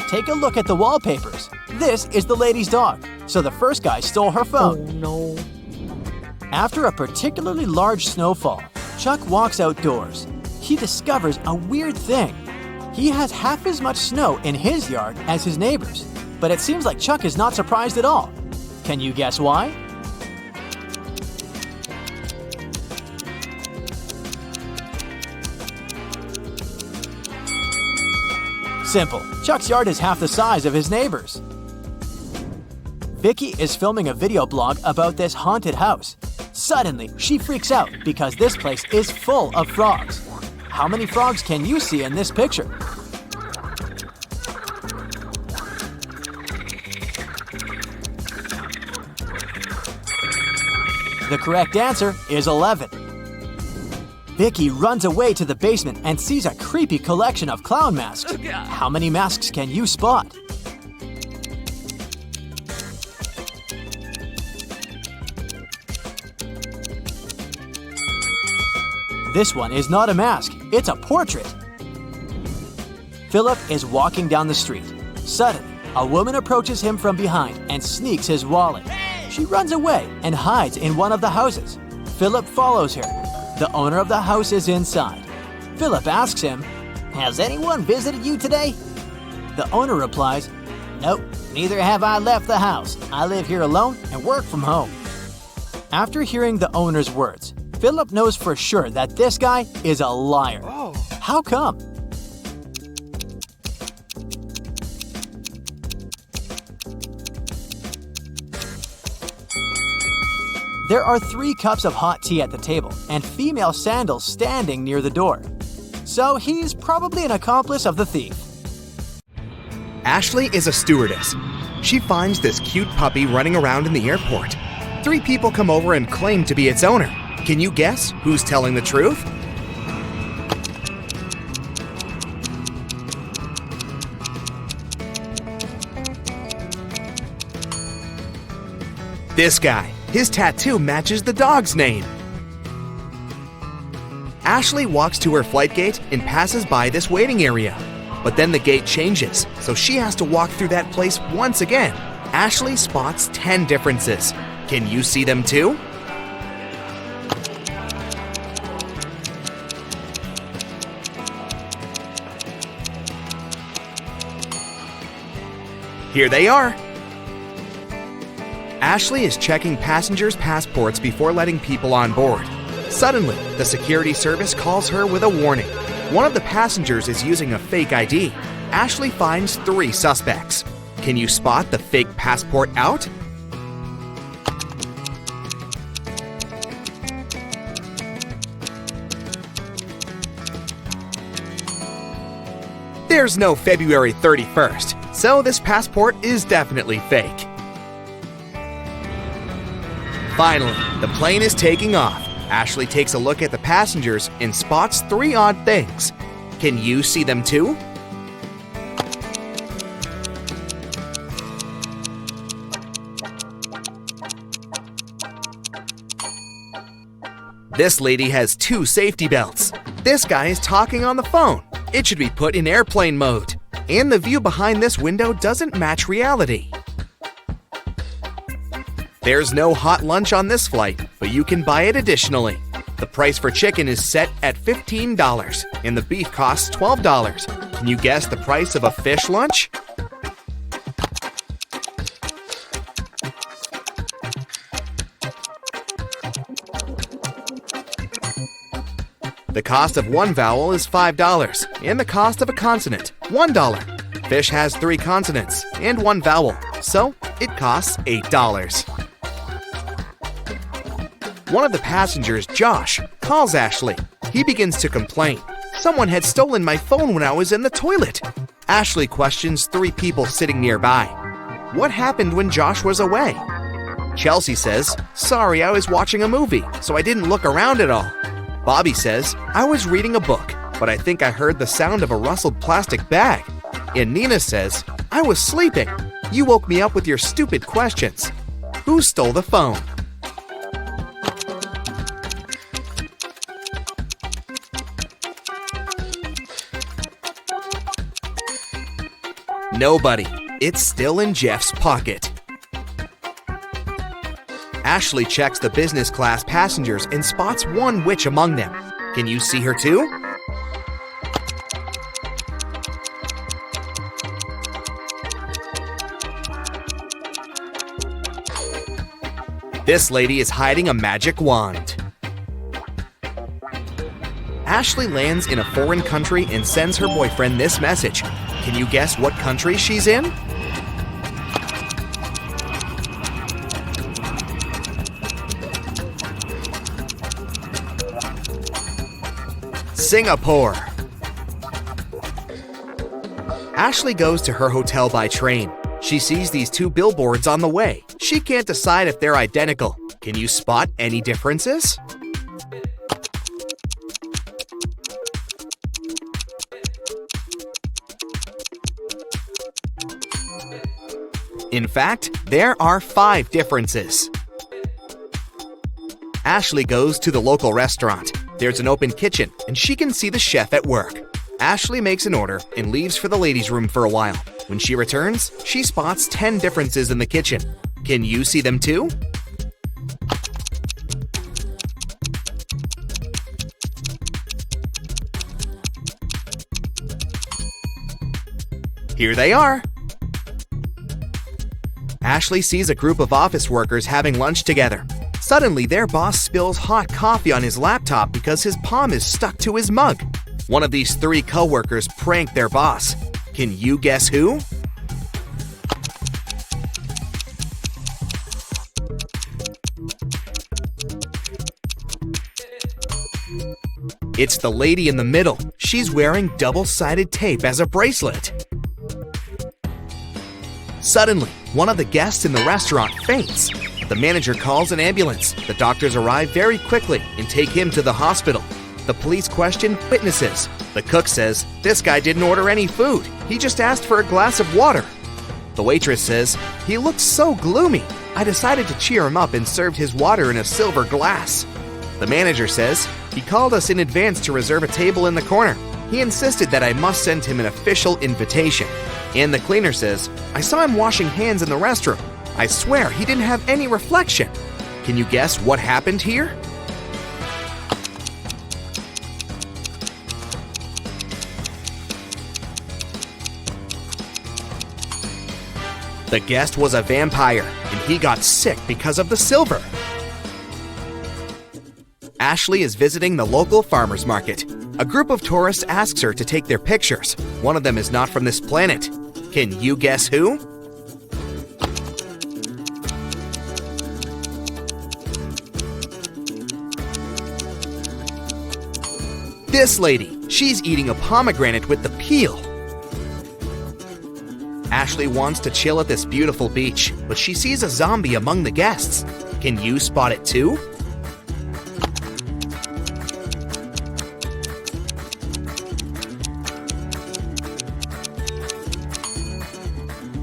Take a look at the wallpapers. This is the lady's dog, so the first guy stole her Oh phone. no. After a particularly large snowfall, Chuck walks outdoors. He discovers a weird thing. He has half as much snow in his yard as his neighbors, but it seems like Chuck is not surprised at all. Can you guess why? Simple. Chuck's yard is half the size of his neighbor's. Vicky is filming a video blog about this haunted house. Suddenly, she freaks out because this place is full of frogs. How many frogs can you see in this picture? The correct answer is 11. Vicky runs away to the basement and sees a creepy collection of clown masks. How many masks can you spot? This one is not a mask, it's a portrait. Philip is walking down the street. Suddenly, a woman approaches him from behind and sneaks his wallet. She runs away and hides in one of the houses. Philip follows her. The owner of the house is inside. Philip asks him, "Has anyone visited you today?" The owner replies, "Nope, neither have I left the house. I live here alone and work from home." After hearing the owner's words, Philip knows for sure that this guy is a liar. How come? There are 3 cups of hot tea at the table and female sandals standing near the door. So he's probably an accomplice of the thief. Ashley is a stewardess. She finds this cute puppy running around in the airport. 3 people come over and claim to be its owner. Can you guess who's telling the truth? This guy. His tattoo matches the dog's name. Ashley walks to her flight gate and passes by this waiting area. But then the gate changes, so she has to walk through that place once again. Ashley spots 10 differences. Can you see them too? Here they are. Ashley is checking passengers' passports before letting people on board. Suddenly, the security service calls her with a warning. One of the passengers is using a fake ID. Ashley finds 3 suspects. Can you spot the fake passport out? There's no February 31st, so this passport is definitely fake. Finally, the plane is taking off. Ashley takes a look at the passengers and spots 3 odd things. Can you see them too? This lady has 2 safety belts. This guy is talking on the phone. It should be put in airplane mode. And the view behind this window doesn't match reality. There's no hot lunch on this flight, but you can buy it additionally. The price for chicken is set at $15, and the beef costs $12. Can you guess the price of a fish lunch? The cost of 1 vowel is $5, and the cost of a consonant, $1. Fish has 3 consonants and 1 vowel, so It costs $8. One of the passengers, Josh, calls Ashley. He begins to complain. Someone had stolen my phone when I was in the toilet. Ashley questions 3 people sitting nearby. What happened when Josh was away? Chelsea says, sorry, I was watching a movie, so I didn't look around at all. Bobby says, I was reading a book, but I think I heard the sound of a rustled plastic bag. And Nina says, I was sleeping. You woke me up with your stupid questions. Who stole the phone? Nobody. It's still in Jeff's pocket. Ashley checks the business class passengers and spots one witch among them. Can you see her too? This lady is hiding a magic wand. Ashley lands in a foreign country and sends her boyfriend this message. Can you guess what country she's in? Singapore. Ashley goes to her hotel by train. She sees these 2 billboards on the way. She can't decide if they're identical. Can you spot any differences? In fact, there are 5 differences. Ashley goes to the local restaurant. There's an open kitchen, and she can see the chef at work. Ashley makes an order and leaves for the ladies' room for a while. When she returns, she spots 10 differences in the kitchen. Can you see them too? Here they are. Ashley sees a group of office workers having lunch together. Suddenly, their boss spills hot coffee on his laptop because his palm is stuck to his mug. One of these 3 co-workers prank their boss. Can you guess who? It's the lady in the middle. She's wearing double-sided tape as a bracelet. Suddenly, one of the guests in the restaurant faints. The manager calls an ambulance. The doctors arrive very quickly and take him to the hospital. The police question witnesses. The cook says, this guy didn't order any food. He just asked for a glass of water. The waitress says, he looked so gloomy. I decided to cheer him up and served his water in a silver glass. The manager says, he called us in advance to reserve a table in the corner. He insisted that I must send him an official invitation. And the cleaner says, I saw him washing hands in the restroom. I swear he didn't have any reflection. Can you guess what happened here? The guest was a vampire, and he got sick because of the silver. Ashley is visiting the local farmer's market. A group of tourists asks her to take their pictures. One of them is not from this planet. Can you guess who? This lady. She's eating a pomegranate with the peel. Ashley wants to chill at this beautiful beach, but she sees a zombie among the guests. Can you spot it too?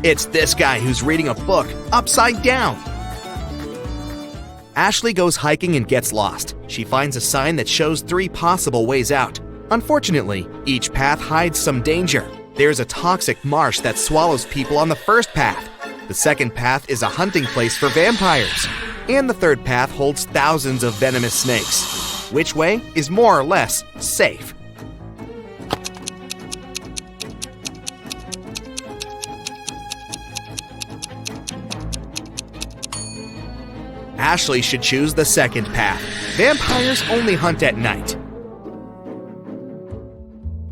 It's this guy who's reading a book upside down. Ashley goes hiking and gets lost. She finds a sign that shows 3 possible ways out. Unfortunately, each path hides some danger. There's a toxic marsh that swallows people on the first path. The second path is a hunting place for vampires. And the third path holds thousands of venomous snakes. Which way is more or less safe? Ashley should choose the second path. Vampires only hunt at night.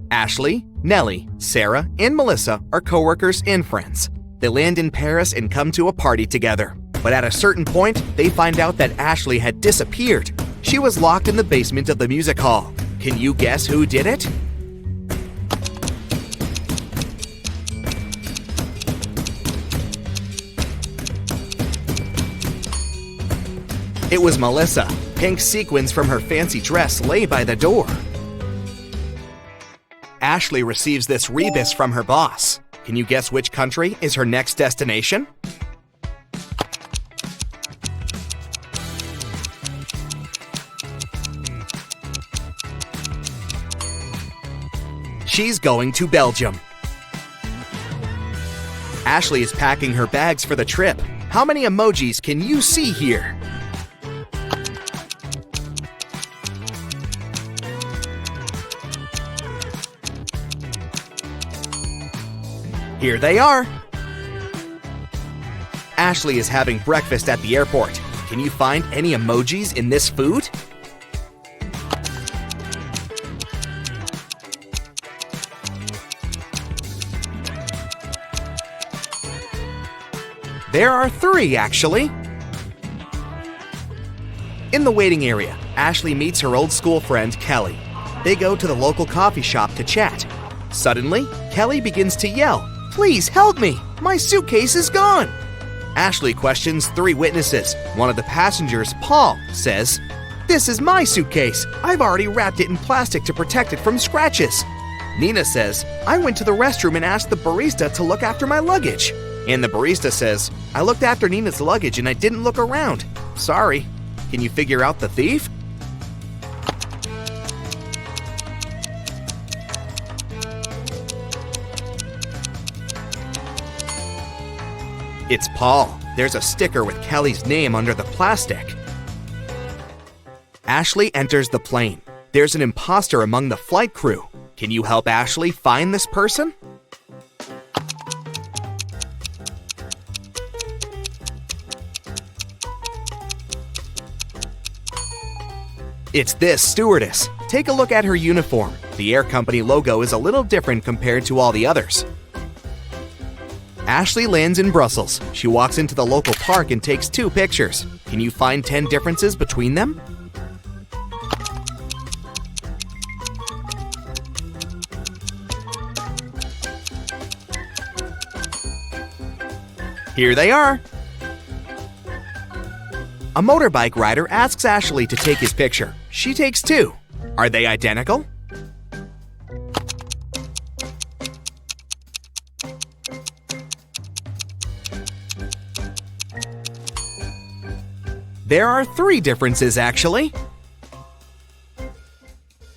Ashley, Nellie, Sarah, and Melissa are coworkers and friends. They land in Paris and come to a party together. But at a certain point, they find out that Ashley had disappeared. She was locked in the basement of the music hall. Can you guess who did it? It was Melissa. Pink sequins from her fancy dress lay by the door. Ashley receives this rebus from her boss. Can you guess which country is her next destination? She's going to Belgium. Ashley is packing her bags for the trip. How many emojis can you see here? Here they are. Ashley is having breakfast at the airport. Can you find any emojis in this food? There are 3, actually. In the waiting area, Ashley meets her old school friend, Kelly. They go to the local coffee shop to chat. Suddenly, Kelly begins to yell, "Please help me! My suitcase is gone!" Ashley questions 3 witnesses. One of the passengers, Paul, says, "This is my suitcase. I've already wrapped it in plastic to protect it from scratches." Nina says, "I went to the restroom and asked the barista to look after my luggage." And the barista says, "I looked after Nina's luggage and I didn't look around. Sorry." Can you figure out the thief? It's Paul. There's a sticker with Kelly's name under the plastic. Ashley enters the plane. There's an imposter among the flight crew. Can you help Ashley find this person? It's this stewardess. Take a look at her uniform. The air company logo is a little different compared to all the others. Ashley lands in Brussels. She walks into the local park and takes 2 pictures. Can you find 10 differences between them? Here they are. A motorbike rider asks Ashley to take his picture. She takes 2. Are they identical? There are 3 differences, actually.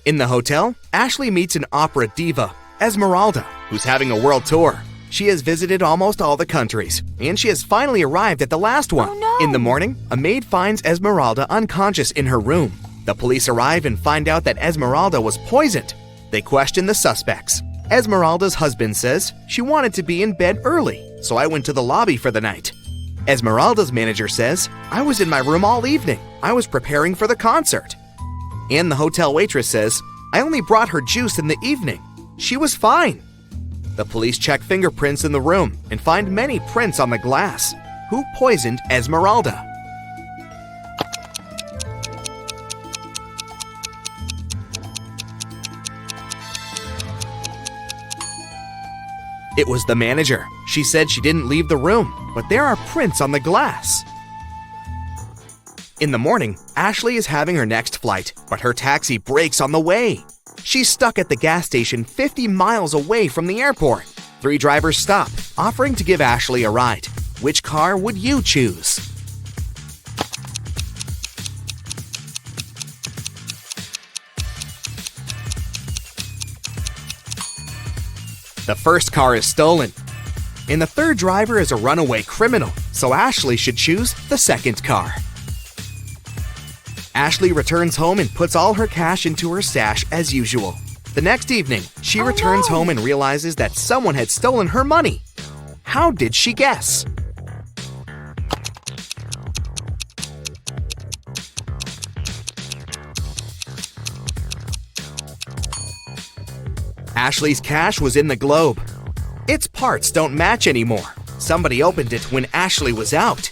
In the hotel, Ashley meets an opera diva, Esmeralda, who's having a world tour. She has visited almost all the countries, and she has finally arrived at the last one. Oh, no. In the morning, a maid finds Esmeralda unconscious in her room. The police arrive and find out that Esmeralda was poisoned. They question the suspects. Esmeralda's husband says, "She wanted to be in bed early, so I went to the lobby for the night." Esmeralda's manager says, "I was in my room all evening. I was preparing for the concert." And the hotel waitress says, "I only brought her juice in the evening. She was fine." The police check fingerprints in the room and find many prints on the glass. Who poisoned Esmeralda? It was the manager. She said she didn't leave the room, but there are prints on the glass. In the morning, Ashley is having her next flight, but her taxi breaks on the way. She's stuck at the gas station 50 miles away from the airport. 3 drivers stop, offering to give Ashley a ride. Which car would you choose? The first car is stolen. And the 3rd driver is a runaway criminal, so Ashley should choose the 2nd car. Ashley returns home and puts all her cash into her stash as usual. The next evening, she returns home and realizes that someone had stolen her money. How did she guess? Ashley's cash was in the globe. Its parts don't match anymore, somebody opened it when Ashley was out.